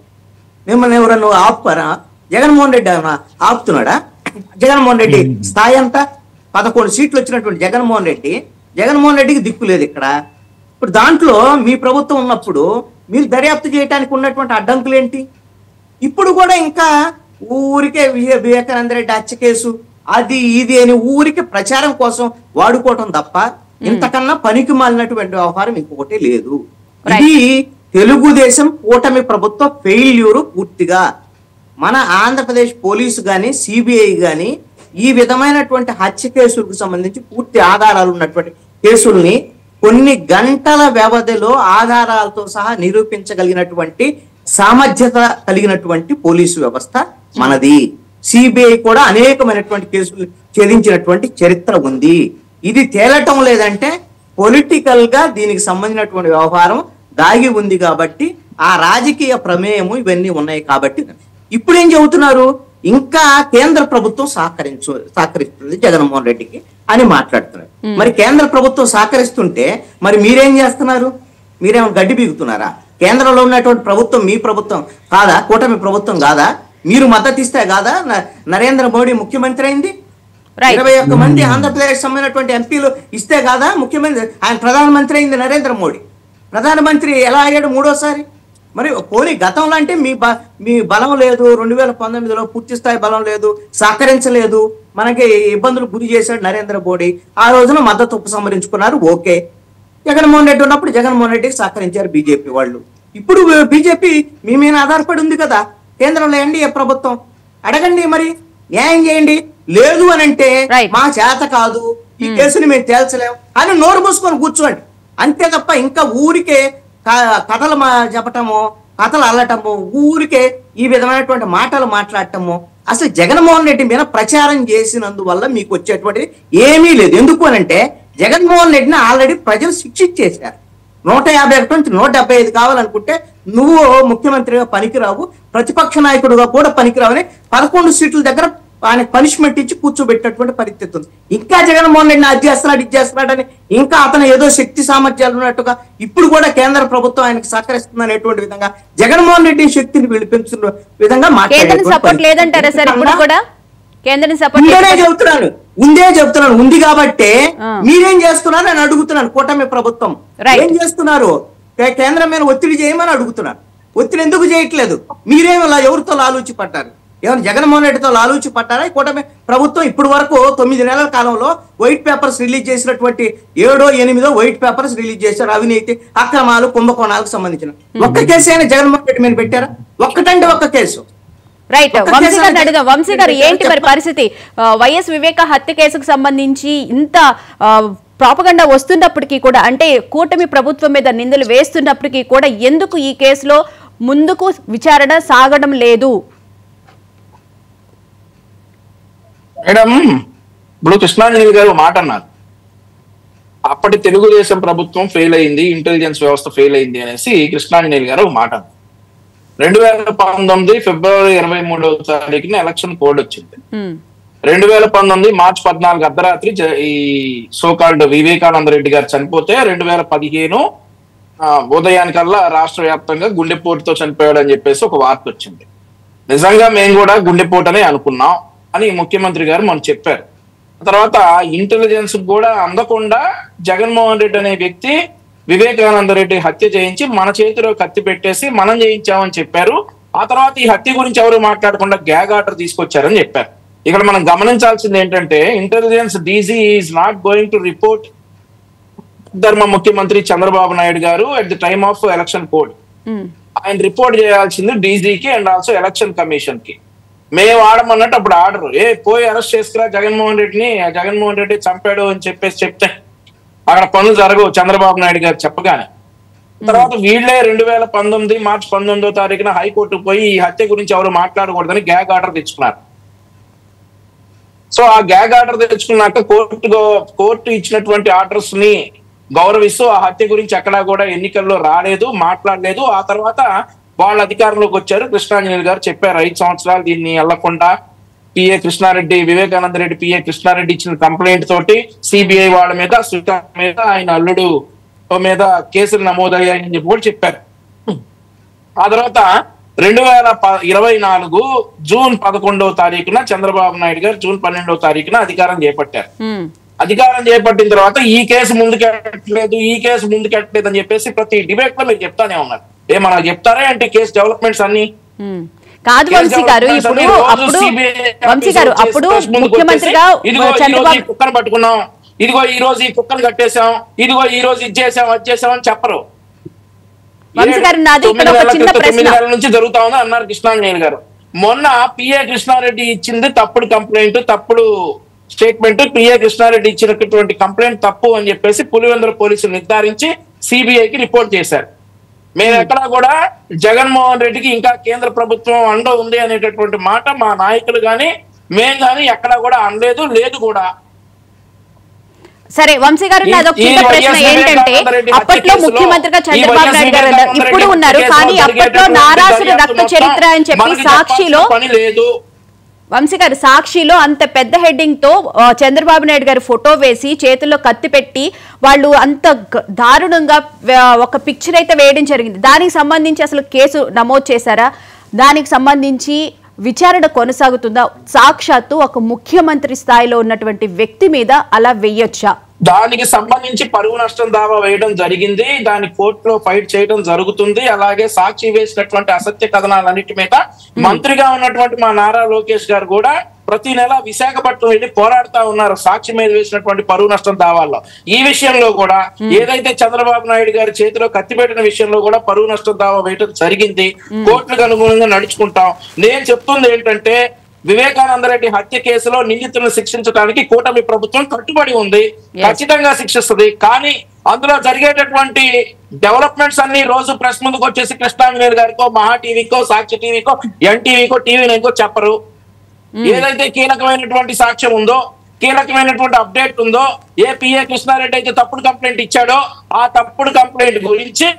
మిమ్మల్ని ఎవరన్నా ఆపుతారా? జగన్మోహన్ రెడ్డి ఆపుతున్నాడా? జగన్మోహన్ రెడ్డి స్థాయి అంతా 11 సీట్లు వచ్చినటువంటి జగన్మోహన్ రెడ్డికి దిక్కు లేదు ఇక్కడ. ఇప్పుడు దాంట్లో మీ ప్రభుత్వం ఉన్నప్పుడు మీరు దర్యాప్తు చేయడానికి ఉన్నటువంటి అడ్డంకులు ఏంటి? ఇప్పుడు కూడా ఇంకా ఊరికే వివేకానంద రెడ్డి హత్య కేసు అది ఇది అని ఊరికే ప్రచారం కోసం వాడుకోవటం తప్ప ఇంతకన్నా పనికి మాలినటువంటి వ్యవహారం ఇంకొకటి లేదు. ఇది తెలుగుదేశం కూటమి ప్రభుత్వ ఫెయిల్యూరు పూర్తిగా. మన ఆంధ్రప్రదేశ్ పోలీసు కానీ సిబిఐ కానీ ఈ విధమైనటువంటి హత్య కేసులకు సంబంధించి పూర్తి ఆధారాలు ఉన్నటువంటి కేసుల్ని కొన్ని గంటల వ్యవధిలో ఆధారాలతో సహా నిరూపించగలిగినటువంటి సామర్థ్యత కలిగినటువంటి పోలీసు వ్యవస్థ మనది. సిబిఐ కూడా అనేకమైనటువంటి కేసులు ఛేదించినటువంటి చరిత్ర ఉంది. ఇది తేలటం లేదంటే పొలిటికల్ గా దీనికి సంబంధించినటువంటి వ్యవహారం దాగి ఉంది కాబట్టి, ఆ రాజకీయ ప్రమేయము ఇవన్నీ ఉన్నాయి కాబట్టి. ఇప్పుడు ఏం చెబుతున్నారు, ఇంకా కేంద్ర ప్రభుత్వం సహకరిస్తుంది జగన్మోహన్ రెడ్డికి అని మాట్లాడుతున్నారు. మరి కేంద్ర ప్రభుత్వం సహకరిస్తుంటే మరి మీరేం చేస్తున్నారు? మీరేమో గడ్డి బీగుతున్నారా? కేంద్రంలో ఉన్నటువంటి ప్రభుత్వం మీ ప్రభుత్వం కాదా? కూటమి ప్రభుత్వం కాదా? మీరు మద్దతు ఇస్తే కాదా నరేంద్ర మోడీ ముఖ్యమంత్రి అయింది? 21 మంది ఆంధ్రప్రదేశ్ సంబంధించినటువంటి ఎంపీలు ఇస్తే కాదా ముఖ్యమంత్రి, ఆయన ప్రధానమంత్రి అయింది నరేంద్ర మోడీ. ప్రధానమంత్రి ఎలా అయ్యాడు 3వ సారి? మరి పోనీ గతంలో అంటే మీ బలం లేదు, 2019లో పూర్తి స్థాయి బలం లేదు, సహకరించలేదు, మనకి ఇబ్బందులు గురి చేశాడు నరేంద్ర మోడీ. ఆ రోజున మద్దతు ఉపసంహరించుకున్నారు, ఓకే. జగన్మోహన్ రెడ్డి ఉన్నప్పుడు జగన్మోహన్ రెడ్డికి సహకరించారు బీజేపీ వాళ్ళు. ఇప్పుడు బీజేపీ మీ మీద ఆధారపడి ఉంది కదా, కేంద్రంలో ఎన్డీఏ ప్రభుత్వం. అడగండి, మరి న్యాయం చేయండి. లేదు అని అంటే మా చేత కాదు, ఈ కేసుని మేము తేల్చలేము అని నోరు మూసుకొని కూర్చోండి, అంతే తప్ప ఇంకా ఊరికే కథలు చెప్పటము, కథలు అల్లటము, ఊరికే ఈ విధమైనటువంటి మాటలు మాట్లాడటము. అసలు జగన్మోహన్ రెడ్డి మీద ప్రచారం చేసినందువల్ల మీకు వచ్చేటువంటిది ఏమీ లేదు. ఎందుకు అనంటే జగన్మోహన్ రెడ్డిని ఆల్రెడీ ప్రజలు శిక్షించేశారు. 151 నుంచి 175 కావాలనుకుంటే నువ్వు ముఖ్యమంత్రిగా పనికిరావు, ప్రతిపక్ష నాయకుడుగా కూడా పనికిరావని 11 సీట్ల దగ్గర ఆయన పనిష్మెంట్ ఇచ్చి కూర్చోబెట్టినటువంటి పరిస్థితి ఉంది. ఇంకా జగన్మోహన్ రెడ్డిని అది చేస్తున్నాడు ఇది చేస్తున్నాడని ఇంకా అతను ఏదో శక్తి సామర్థ్యాలు ఉన్నట్టుగా ఇప్పుడు కూడా కేంద్ర ప్రభుత్వం ఆయనకు సహకరిస్తుంది అనేటువంటి విధంగా జగన్మోహన్ రెడ్డి శక్తిని పెంచుతున్న విధంగా చెబుతున్నాను. ఉంది కాబట్టి మీరేం చేస్తున్నారు అని అడుగుతున్నాను. కూటమి ప్రభుత్వం ఏం చేస్తున్నారు? కేంద్రం మీద ఒత్తిడి చేయమని అడుగుతున్నారు. ఒత్తిడి ఎందుకు చేయట్లేదు? మీరేమో ఎవరితో లాలూచి పడ్డారు? ఏమైనా జగన్మోహన్ రెడ్డితో లాలూచి పట్టారా? కూటమి ప్రభుత్వం ఇప్పటి వరకు 9 నెలల కాలంలో వైట్ పేపర్స్ రిలీజ్ చేసినటువంటి 7, 8 వైట్ పేపర్స్ రిలీజ్ చేశారు. అవినీతి, అక్రమాలు, కుంభకోణాలకు సంబంధించిన ఒక్క కేసు అయినా జగన్మోహన్ రెడ్డి మీద పెట్టారా? ఒక్కటంటే ఒక్క కేసు. రైట్, వంశీ గారిని అడుగుదాం. వంశీ గారు, ఏంటి మరి పరిస్థితి? వైఎస్ వివేక హత్య కేసుకు సంబంధించి ఇంత ప్రాపగండా వస్తున్నప్పటికీ కూడా, అంటే కూటమి ప్రభుత్వం మీద నిందలు వేస్తున్నప్పటికీ కూడా ఎందుకు ఈ కేసులో ముందుకు విచారణ సాగడం లేదు? మేడం, ఇప్పుడు కృష్ణాంజలి గారు మాట అన్నారు, అప్పటి తెలుగుదేశం ప్రభుత్వం ఫెయిల్ అయింది, ఇంటెలిజెన్స్ వ్యవస్థ ఫెయిల్ అయింది అనేసి కృష్ణాంజలి గారు మాట అన్నారు. 2019 ఫిబ్రవరి 23వ తారీఖున ఎలక్షన్ కోడ్ వచ్చింది. 2019 మార్చి 14 అర్ధరాత్రి ఈ సోకాల్డ్ వివేకానంద రెడ్డి గారు చనిపోతే 2015 ఉదయానికల్లా రాష్ట్ర వ్యాప్తంగా గుండెపోటుతో చనిపోయాడు అని చెప్పేసి ఒక వార్త వచ్చింది. నిజంగా మేము కూడా గుండెపోటనే అనుకున్నాం అని ముఖ్యమంత్రి గారు మనం చెప్పారు. తర్వాత ఇంటెలిజెన్స్ కూడా అందకుండా జగన్మోహన్ రెడ్డి అనే వ్యక్తి వివేకానంద రెడ్డి హత్య చేయించి మన చేతిలో కత్తి పెట్టేసి మనం చేయించామని చెప్పారు. ఆ తర్వాత ఈ హత్య గురించి ఎవరు మాట్లాడకుండా గ్యాగ్ ఆర్డర్ తీసుకొచ్చారని చెప్పారు. ఇక్కడ మనం గమనించాల్సింది ఏంటంటే, intelligence DG is not going to report ధర్మ ముఖ్యమంత్రి చంద్రబాబు నాయుడు గారు at the time of election code. ఆయన రిపోర్ట్ చేయాల్సింది డీజీకి అండ్ ఆల్సో ఎలక్షన్ కమిషన్ కి. మేము ఆడమన్నట్టు అప్పుడు ఆర్డర్ పోయి అరెస్ట్ చేసుకురా జగన్మోహన్ రెడ్డిని, జగన్మోహన్ రెడ్డి చంపాడు అని చెప్పేసి చెప్తే అక్కడ పనులు జరగవు చంద్రబాబు నాయుడు గారు చెప్పగానే. తర్వాత వీళ్ళే 2019 మార్చి 19వ తారీఖున హైకోర్టుకు పోయి ఈ హత్య గురించి ఎవరు మాట్లాడకూడదని గ్యాగ్ ఆర్డర్ తెచ్చుకున్నారు. సో ఆ గ్యాగ్ ఆర్డర్ తెచ్చుకున్నాక కోర్టు ఇచ్చినటువంటి ఆర్డర్స్ ని గౌరవిస్తూ ఆ హత్య గురించి ఎక్కడా కూడా ఎన్నికల్లో రాలేదు, మాట్లాడలేదు. ఆ తర్వాత వాళ్ళ అధికారంలోకి వచ్చారు. కృష్ణాంజలి గారు చెప్పారు 5 సంవత్సరాలు దీన్ని వెళ్లకుండా పిఏ కృష్ణారెడ్డి, వివేకానంద రెడ్డి పిఏ కృష్ణారెడ్డి ఇచ్చిన కంప్లైంట్ తోటి సిబిఐ వాళ్ళ మీద, శ్రీకాంత్ మీద, ఆయన అల్లుడు మీద కేసులు నమోదయ్యాయని చెప్పి కూడా చెప్పారు. ఆ తర్వాత 2024 జూన్ 11వ తారీఖున చంద్రబాబు నాయుడు గారు జూన్ 12వ తారీఖున అధికారం చేపట్టారు. అధికారం చేపట్టిన తర్వాత ఈ కేసు ముందుకెట్టలేదు, ఈ కేసు ముందుకెట్టలేదు అని చెప్పేసి ప్రతి డిబేట్ లో మీరు చెప్తానే ఉన్నారు. ఏమన్నా చెప్తారా అంటే కేసు డెవలప్మెంట్స్ అన్ని? కాదు వంశీ గారు, అప్పుడు ముఖ్యమంత్రిగా కుక్కను పట్టుకున్నాం, ఇదిగో ఈ రోజు ఈ కుక్కను కట్టేశాం, ఇదిగో ఈ రోజు ఇది చేసాం అది చేసాం అని చెప్పరు. 9 నెలల నుంచి జరుగుతా ఉంది అన్నారు కృష్ణాంజలి గారు. మొన్న పిఏ కృష్ణారెడ్డి ఇచ్చింది తప్పుడు కంప్లైంట్, తప్పుడు స్టేట్మెంట్. పిఏ కృష్ణారెడ్డి ఇచ్చినటువంటి కంప్లైంట్ తప్పు అని చెప్పేసి పులివెందుల పోలీసులు నిర్ధారించి సిబిఐకి రిపోర్ట్ చేశారు. మేము ఎక్కడా కూడా జగన్మోహన్ రెడ్డికి ఇంకా కేంద్ర ప్రభుత్వం అండ ఉంది అనేటటువంటి మాట మా నాయకులు గాని మేము గాని ఎక్కడా కూడా అనలేదు, లేదు కూడా. సరే వంశీ గారు, అదొక చిన్న ప్రశ్న ఏంటంటే, అప్పట్లో ముఖ్యమంత్రిగా చంద్రబాబు నాయుడు గారు ఇప్పుడు ఉన్నారు, కానీ అప్పట్లో నారాసుర రక్త చరిత్ర అని చెప్పి సాక్షిలో, వంశీ గారు సాక్షిలో అంత పెద్ద హెడ్డింగ్ తో చంద్రబాబు నాయుడు గారి ఫోటో వేసి చేతుల్లో కత్తి పెట్టి వాళ్ళు అంత దారుణంగా ఒక పిక్చర్ అయితే వేయడం జరిగింది. దానికి సంబంధించి అసలు కేసు నమోదు చేశారా? దానికి సంబంధించి విచారణ కొనసాగుతుందా? సాక్షాత్తు ఒక ముఖ్యమంత్రి స్థాయిలో ఉన్నటువంటి వ్యక్తి మీద అలా వెయ్యొచ్చా? దానికి సంబంధించి పరువు నష్టం దావా వేయడం జరిగింది, దాని కోర్టులో ఫైట్ చేయడం జరుగుతుంది. అలాగే సాక్షి వేసినటువంటి అసత్య కథనాలన్నిటి మీద మంత్రిగా ఉన్నటువంటి మా నారా లోకేష్ గారు కూడా ప్రతి నెల విశాఖపట్నం వెళ్ళి పోరాడుతా ఉన్నారు సాక్షి మీద వేసినటువంటి పరువు నష్టం దావాల్లో. ఈ విషయంలో కూడా ఏదైతే చంద్రబాబు నాయుడు గారి చేతిలో కత్తిపెట్టిన విషయంలో కూడా పరువు నష్టం దావా వేయడం జరిగింది. కోర్టులకు అనుగుణంగా నడుచుకుంటాం. నేను చెప్తుంది ఏంటంటే, వివేకానందరెడ్డి హత్య కేసులో నిందితులను శిక్షించడానికి కూటమి ప్రభుత్వం కట్టుబడి ఉంది, ఖచ్చితంగా శిక్షిస్తుంది. కానీ అందులో జరిగేటటువంటి డెవలప్మెంట్స్ అన్ని రోజు ప్రెస్ ముందుకు వచ్చేసి కృష్ణాంజనేయులు గారికో, మహా టీవీకో, సాక్షి టీవీకో, ఎన్టీవీకో, టీవీ9కో చెప్పరు. ఏదైతే కీలకమైనటువంటి సాక్ష్యం ఉందో, కీలకమైనటువంటి అప్డేట్ ఉందో, ఏ పిఏ కృష్ణారెడ్డి అయితే తప్పుడు కంప్లైంట్ ఇచ్చాడో ఆ తప్పుడు కంప్లైంట్ గురించి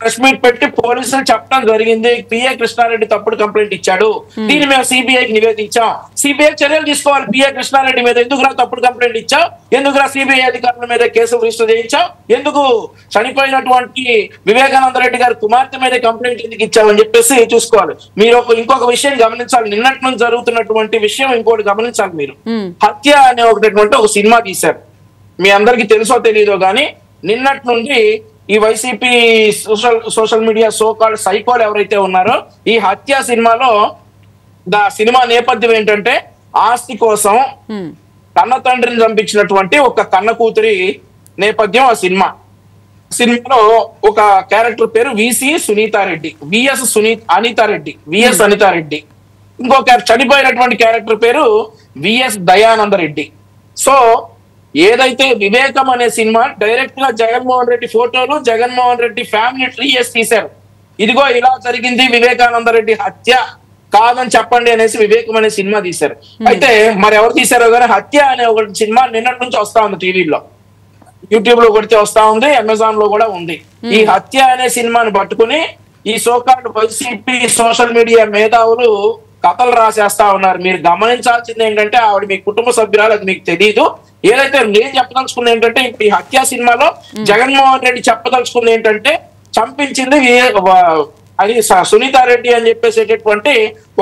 ప్రెస్ మీట్ పెట్టి పోలీసులు చెప్పడం జరిగింది. పిఏ కృష్ణారెడ్డి తప్పుడు కంప్లైంట్ ఇచ్చాడు, దీన్ని మేము సిబిఐకి నివేదించాం, సిబిఐ చర్యలు తీసుకోవాలి. పిఏ కృష్ణారెడ్డి మీద ఎందుకురా తప్పుడు కంప్లైంట్ ఇచ్చావు, ఎందుకురా సిబిఐ అధికారుల మీద కేసులు రిజిస్టర్ చేయించావు, ఎందుకు చనిపోయినటువంటి వివేకానంద రెడ్డి గారి కుమార్తె మీద కంప్లైంట్ ఎందుకు ఇచ్చావు అని చెప్పేసి చూసుకోవాలి. మీరు ఇంకొక విషయం గమనించాలి, నిన్నటి నుంచి జరుగుతున్నటువంటి విషయం ఇంకోటి గమనించాలి మీరు. హత్య అనే ఒక సినిమా తీశారు, మీ అందరికి తెలుసో తెలియదో గానీ నిన్నటి నుండి ఈ వైసీపీ సోషల్ మీడియా సోకాల్డ్ సైకోలు ఎవరైతే ఉన్నారో ఈ హత్య సినిమాలో సినిమా నేపథ్యం ఏంటంటే, ఆస్తి కోసం కన్న తండ్రిని చంపించినటువంటి ఒక కన్న కూతురి నేపథ్యం ఆ సినిమాలో ఒక క్యారెక్టర్ పేరు విసి సునీతారెడ్డి, విఎస్ అనితారెడ్డి, ఇంకొక చనిపోయినటువంటి క్యారెక్టర్ పేరు విఎస్ దయానందరెడ్డి. సో ఏదైతే వివేకం అనే సినిమా డైరెక్ట్ గా జగన్మోహన్ రెడ్డి ఫోటోలు, జగన్మోహన్ రెడ్డి ఫ్యామిలీ ట్రీ వేసి తీశారు. ఇదిగో ఇలా జరిగింది వివేకానంద రెడ్డి హత్య కాదని చెప్పండి అనేసి వివేకం అనే సినిమా తీశారు. అయితే మరి ఎవరు తీశారో కానీ హత్య అనే ఒక సినిమా నిన్నటి నుంచి వస్తా ఉంది, టీవీలో, యూట్యూబ్ లో కొడితే వస్తా ఉంది, అమెజాన్ లో కూడా ఉంది. ఈ హత్య అనే సినిమాని పట్టుకుని ఈ సోకాల్డ్ వైసీపీ సోషల్ మీడియా మేధావులు కథలు రాసేస్తా ఉన్నారు. మీరు గమనించాల్సింది ఏంటంటే, ఆవిడ మీ కుటుంబ సభ్యురాలు, అది మీకు తెలియదు. ఏదైతే నేను చెప్పదలుచుకుంది ఏంటంటే, ఈ హత్య సినిమాలో జగన్మోహన్ రెడ్డి చెప్పదలుచుకుంది ఏంటంటే, చంపించింది అది సునీతారెడ్డి అని చెప్పేసేటటువంటి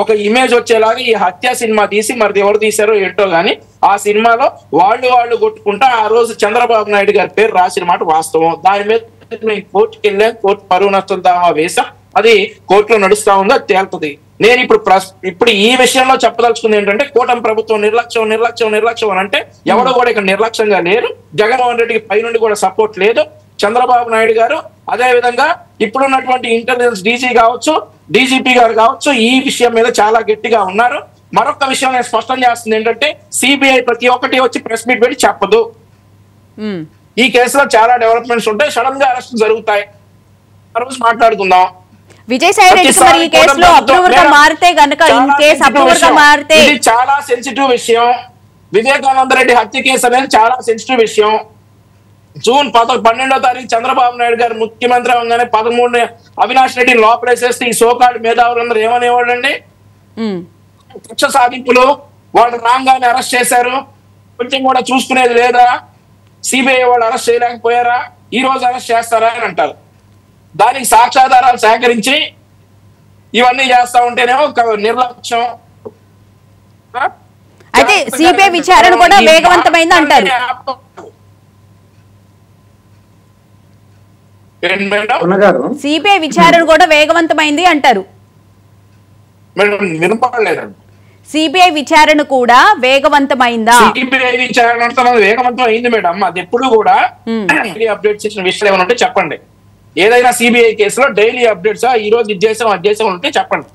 ఒక ఇమేజ్ వచ్చేలాగా ఈ హత్య సినిమా తీసి, మరి ఎవరు తీశారో ఏంటో గానీ ఆ సినిమాలో వాళ్ళు కొట్టుకుంటా ఆ రోజు చంద్రబాబు నాయుడు గారి పేరు రాసిన మాట వాస్తవం. దాని మీద కోర్టుకి వెళ్ళాం, కోర్టు పరువు నష్టం దావా వేసాం, అది కోర్టులో నడుస్తా ఉందో అది తేలుతుంది. నేను ఇప్పుడు ఈ విషయంలో చెప్పదలుచుకుంది ఏంటంటే, కూటమి ప్రభుత్వం నిర్లక్ష్యం అని అంటే ఎవడో కూడా ఇక్కడ నిర్లక్ష్యంగా లేరు. జగన్మోహన్ రెడ్డికి పైనుండి కూడా సపోర్ట్ లేదు. చంద్రబాబు నాయుడు గారు, అదే విధంగా ఇప్పుడున్నటువంటి ఇంటెలిజెన్స్ డీజీ కావచ్చు, డీజీపీ గారు కావచ్చు, ఈ విషయం మీద చాలా గట్టిగా ఉన్నారు. మరొక విషయం నేను స్పష్టం చేస్తుంది ఏంటంటే, సిబిఐ ప్రతి ఒక్కటి వచ్చి ప్రెస్ మీట్ పెట్టి చెప్పదు. ఈ కేసులో చాలా డెవలప్మెంట్స్ ఉంటాయి, సడన్ గా అరెస్ట్ జరుగుతాయి, ఆ రోజు మాట్లాడుకుందాం. విజయసాయి రెడ్డి మరి ఈ కేసులో అప్రూవర్ గా మారితే గనుక, ఇన్ కేస్ అప్రూవర్ గా మారితే ఇది చాలా సెన్సిటివ్ విషయం. వివేకానంద రెడ్డి హత్య కేసు అనేది చాలా సెన్సిటివ్ విషయం. జూన్ 12వ తారీఖు చంద్రబాబు నాయుడు గారు ముఖ్యమంత్రి అవగానే 13 అవినాష్ రెడ్డి లోపలేసేస్తే ఈ సోకాల్డ్ మేధావులందరూ ఏమనేవాళ్ళండి, కక్ష సాధింపులు, వాళ్ళు రాంగానే అరెస్ట్ చేశారు, కొంచెం కూడా చూసుకునేది లేదా, సిబిఐ వాళ్ళు అరెస్ట్ చేయలేకపోయారా, ఈ రోజు అరెస్ట్ చేస్తారా అని అంటారు. దానికి సాక్ష్యాధారాలు సేకరించి ఇవన్నీ చేస్తా ఉంటేనేమో నిర్లక్ష్యం. అయితే సిబిఐ విచారణ కూడా వేగవంతమైంది అంటారు. సిబిఐ విచారణ కూడా వేగవంతమైంది అంటారు. వినపడలేదండి. సిబిఐ విచారణ కూడా వేగవంతమైందా? సిబిఐ విచారణ వేగవంతం అయింది మేడం. అది ఎప్పుడు కూడా అప్డేట్ చేసిన విషయాలు ఏమైనా ఉంటే చెప్పండి. ఏదైనా సిబిఐ కేసులో డైలీ అప్డేట్స్, ఈ రోజు ఇది చేసాం అది చేసాం ఉంటే చెప్పండి.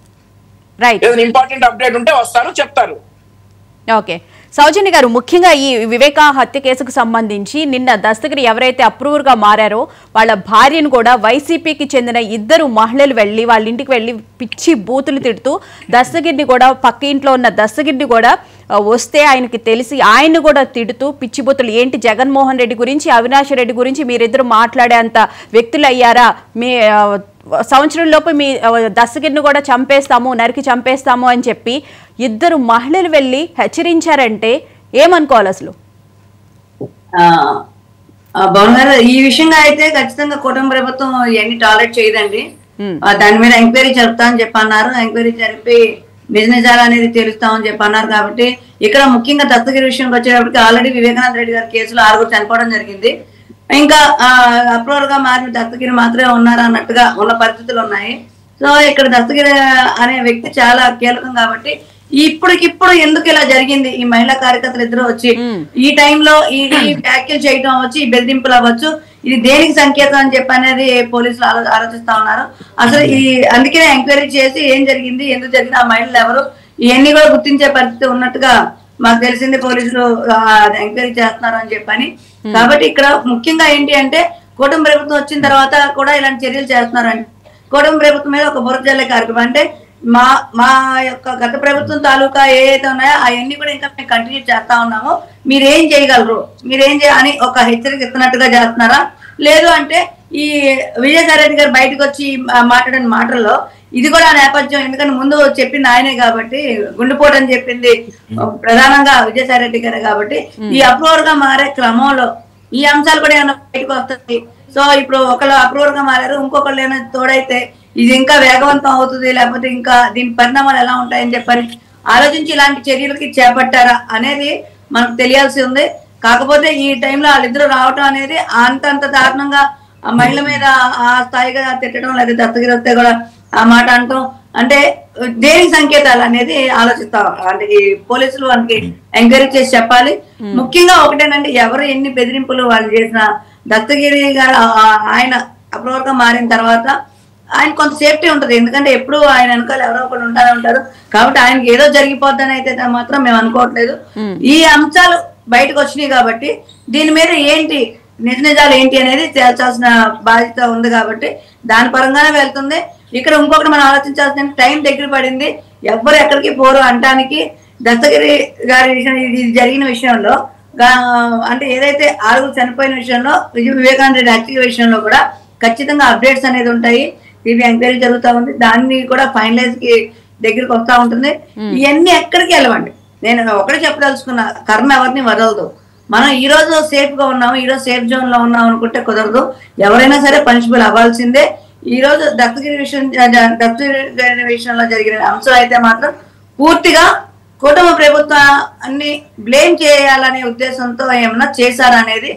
రైట్, ఏదైనా ఇంపార్టెంట్ అప్డేట్ ఉంటే వస్తారు, చెప్తారు. ఓకే. సౌజన్య గారు, ముఖ్యంగా ఈ వివేకా హత్య కేసుకు సంబంధించి నిన్న దస్తగిరి ఎవరైతే అప్రూవర్గా మారారో వాళ్ళ భార్యను కూడా వైసీపీకి చెందిన ఇద్దరు మహిళలు వెళ్ళి వాళ్ళ ఇంటికి వెళ్ళి పిచ్చి బూతులు తిడుతూ దస్తగిరిని కూడా పక్క ఇంట్లో ఉన్న దస్తగిరిని కూడా వస్తే ఆయనకి తెలిసి ఆయన్ని కూడా తిడుతూ పిచ్చి బూతులు ఏంటి జగన్మోహన్ రెడ్డి గురించి అవినాష్ రెడ్డి గురించి మీరిద్దరు మాట్లాడేంత వ్యక్తులు అయ్యారా, మీ సంవత్సరంలోపు మీ దస్తగిరిని కూడా చంపేస్తాము నరికి చంపేస్తాము అని చెప్పి ఇద్దరు మహిళలు వెళ్ళి హెచ్చరించారంటే ఏమనుకోవాలి అసలు? భవన్ గారు, ఈ విషయంగా అయితే ఖచ్చితంగా కుటుంబ ప్రభుత్వం ఇవన్నీ టాలరేట్ చేయదండి. దాని మీద ఎంక్వైరీ జరుపుతామని చెప్పి అన్నారు. ఎంక్వైరీ జరిపి నిజ నిజాలు అనేది తెలుస్తామని చెప్పి అన్నారు. కాబట్టి ఇక్కడ ముఖ్యంగా దత్తగిరి విషయంకి వచ్చేటప్పటికి ఆల్రెడీ వివేకానంద రెడ్డి గారి కేసులో 6 చనిపోవడం జరిగింది. ఇంకా అప్రూవర్ గా మారిన దత్తగిరి మాత్రమే ఉన్నారు అన్నట్టుగా ఉన్న పరిస్థితులు ఉన్నాయి. సో ఇక్కడ దత్తగిరి అనే వ్యక్తి చాలా కీలకం. కాబట్టి ఇప్పటికిప్పుడు ఎందుకు ఇలా జరిగింది, ఈ మహిళా కార్యకర్తలు ఇద్దరు వచ్చి ఈ టైంలో ఈ వ్యాఖ్యలు చేయటం అవ్వచ్చు, ఈ బెదిరింపులు అవ్వచ్చు, ఇది దేనికి సంకేతం అని చెప్పి అనేది పోలీసులు ఆలోచిస్తా ఉన్నారు. అసలు ఈ అందుకనే ఎంక్వైరీ చేసి ఏం జరిగింది, ఎందుకు జరిగింది, ఆ మహిళలు ఎవరు, ఇవన్నీ కూడా గుర్తించే పరిస్థితి ఉన్నట్టుగా మాకు తెలిసింది. పోలీసులు ఎంక్వైరీ చేస్తున్నారు అని చెప్పని. కాబట్టి ఇక్కడ ముఖ్యంగా ఏంటి అంటే కూటమి ప్రభుత్వం వచ్చిన తర్వాత కూడా ఇలాంటి చర్యలు చేస్తున్నారంటే కూటమి ప్రభుత్వం మీద ఒక బురద జల్లే కార్యక్రమం. అంటే మా యొక్క గత ప్రభుత్వం తాలూకా ఏదైతే ఉన్నాయో అవన్నీ కూడా ఇంకా మేము కంటిన్యూ చేస్తా ఉన్నాము, మీరేం చేయగలరు, మీరేం అని ఒక హెచ్చరిక ఇస్తున్నట్టుగా చేస్తున్నారా? లేదు అంటే ఈ విజయసాయి రెడ్డి గారు బయటకు వచ్చి మాట్లాడిన మాటల్లో ఇది కూడా నేపథ్యం. ఎందుకంటే ముందు చెప్పింది ఆయనే కాబట్టి, గుండెపోటు అని చెప్పింది ప్రధానంగా విజయసాయి రెడ్డి గారే కాబట్టి ఈ అప్రూవర్ గా మారే క్రమంలో ఈ అంశాలు కూడా ఏమైనా బయటకు వస్తాయి. సో ఇప్పుడు ఒకళ్ళు అప్రూవర్ గా మారారు, ఇంకొకళ్ళు ఏమైనా తోడైతే ఇది ఇంకా వేగవంతం అవుతుంది, లేకపోతే ఇంకా దీని పరిణామాలు ఎలా ఉంటాయని చెప్పని ఆలోచించి ఇలాంటి చర్యలకి చేపట్టారా అనేది మనకు తెలియాల్సి ఉంది. కాకపోతే ఈ టైంలో వాళ్ళిద్దరూ రావటం అనేది అంతంత దారుణంగా ఆ మహిళ మీద ఆ స్థాయిగా తిట్టడం, లేదా దత్తగిరి వస్తే కూడా ఆ మాట అంటాం అంటే దేనికి సంకేతాలు అనేది ఆలోచిస్తాం. అంటే ఈ పోలీసులు వాళ్ళకి ఎంక్వైరీ చేసి చెప్పాలి. ముఖ్యంగా ఒకటేనండి, ఎవరు ఎన్ని బెదిరింపులు వాళ్ళు చేసిన దత్తగిరి గారు ఆయన అప్రూవర్ గా మారిన తర్వాత ఆయన కొంత సేఫ్టీ ఉంటుంది. ఎందుకంటే ఎప్పుడు ఆయన వెనకాల ఎవరో ఒకరు ఉంటానే ఉంటారు. కాబట్టి ఆయనకి ఏదో జరిగిపోద్దని అయితే మాత్రం మేము అనుకోవట్లేదు. ఈ అంశాలు బయటకు వచ్చినాయి కాబట్టి దీని మీద ఏంటి నిజ నిజాలు ఏంటి అనేది తేల్చాల్సిన బాధ్యత ఉంది. కాబట్టి దాని పరంగానే వెళ్తుంది. ఇక్కడ ఇంకొకటి మనం ఆలోచించాల్సిన టైం దగ్గర పడింది. ఎవ్వరు ఎక్కడికి పోరు అంటానికి దత్తగిరి గారి విషయం, ఇది జరిగిన విషయంలో అంటే ఏదైతే 6 చనిపోయిన విషయంలో వివేకానంద రెడ్డి హత్య విషయంలో కూడా ఖచ్చితంగా అప్డేట్స్ అనేది ఉంటాయి. ఇది ఎంక్వైరీ జరుగుతూ ఉంది. దాన్ని కూడా ఫైనలైజ్ కి దగ్గరికి వస్తూ ఉంటుంది. ఇవన్నీ ఎక్కడికి వెళ్ళవండి. నేను ఒకటే చెప్పదలుచుకున్నా, కర్మ ఎవరిని వదలదు. మనం ఈ రోజు సేఫ్ గా ఉన్నాము, ఈ రోజు సేఫ్ జోన్ లో ఉన్నాం అనుకుంటే కుదరదు. ఎవరైనా సరే పనిష్బుల్ అవ్వాల్సిందే. ఈ రోజు దత్తగిరి విషయంలో జరిగిన అంశం అయితే మాత్రం పూర్తిగా కుటుంబ ప్రభుత్వాన్ని బ్లేమ్ చేయాలనే ఉద్దేశంతో ఏమన్నా చేశారనేది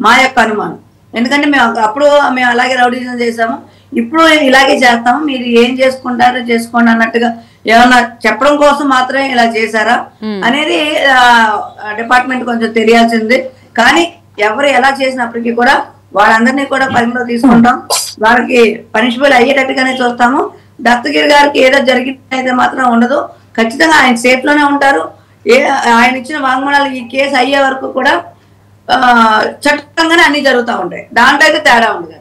మా యొక్క అనుమానం. ఎందుకంటే మేము అలాగే రౌడీజం చేసాము, ఇప్పుడు ఇలాగే చేస్తాము, మీరు ఏం చేసుకుంటారో చేసుకోండి అన్నట్టుగా ఏమన్నా చెప్పడం కోసం మాత్రమే ఇలా చేశారా అనేది డిపార్ట్మెంట్ కొంచెం తెలియాల్సింది. కానీ ఎవరు ఎలా చేసినప్పటికీ కూడా వాళ్ళందరినీ కూడా పరిగణలో తీసుకుంటాం, వాళ్ళకి పనిష్బుల్ అయ్యేటట్టుగానే చూస్తాము. దత్తగిరి గారికి ఏదో జరిగితే మాత్రం ఉండదు. ఖచ్చితంగా ఆయన సేఫ్ లోనే ఉంటారు. ఆయన ఇచ్చిన వాంగ్మూలాలు ఈ కేసు అయ్యే వరకు కూడా చట్టంగానే అన్ని జరుగుతూ ఉంటాయి. దాంట్లో అయితే తేడా ఉంది.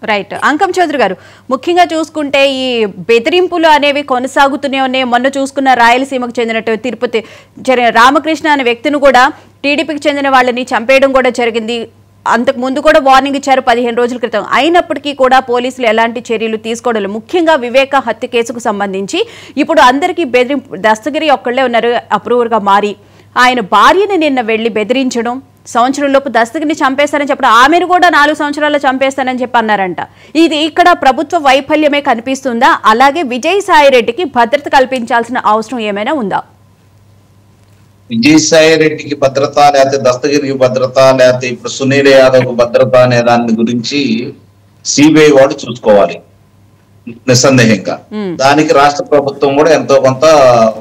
రైట్. అంకం చౌదరి గారు, ముఖ్యంగా చూసుకుంటే ఈ బెదిరింపులు అనేవి కొనసాగుతూనే ఉన్నాయి. మొన్న చూసుకున్న రాయలసీమకు చెందినట్టు తిరుపతి రామకృష్ణ అనే వ్యక్తిని కూడా టీడీపీకి చెందిన వాళ్ళని చంపేయడం కూడా జరిగింది. అంతకు ముందు కూడా వార్నింగ్ ఇచ్చారు 15 రోజుల క్రితం. అయినప్పటికీ కూడా పోలీసులు ఎలాంటి చర్యలు తీసుకోవడం. ముఖ్యంగా వివేక హత్య కేసుకు సంబంధించి ఇప్పుడు అందరికీ బెదిరింపు. దస్తగిరి ఒక్కళ్లే ఉన్నారు అప్రూవర్గా మారి, ఆయన భార్యని నిన్న వెళ్లి బెదిరించడం, సంవత్సరంలోపు దస్తగిరిని చంపేస్తానని చెప్పడం, ఆమెను కూడా 4 సంవత్సరాల్లో చంపేస్తానని చెప్పి అన్నారంట. ఇది ఇక్కడ ప్రభుత్వ వైఫల్యమే కనిపిస్తుందా? అలాగే విజయసాయి రెడ్డికి భద్రత కల్పించాల్సిన అవసరం ఏమైనా ఉందా? విజయసాయి రెడ్డికి భద్రత, లేకపోతే దస్తగిరికి భద్రత, లేకపోతే ఇప్పుడు సునీల్ యాదవ్ భద్రత అనే దాని గురించి సిబిఐ వాడు చూసుకోవాలి నిస్సందేహంగా. దానికి రాష్ట్ర ప్రభుత్వం కూడా ఎంతో కొంత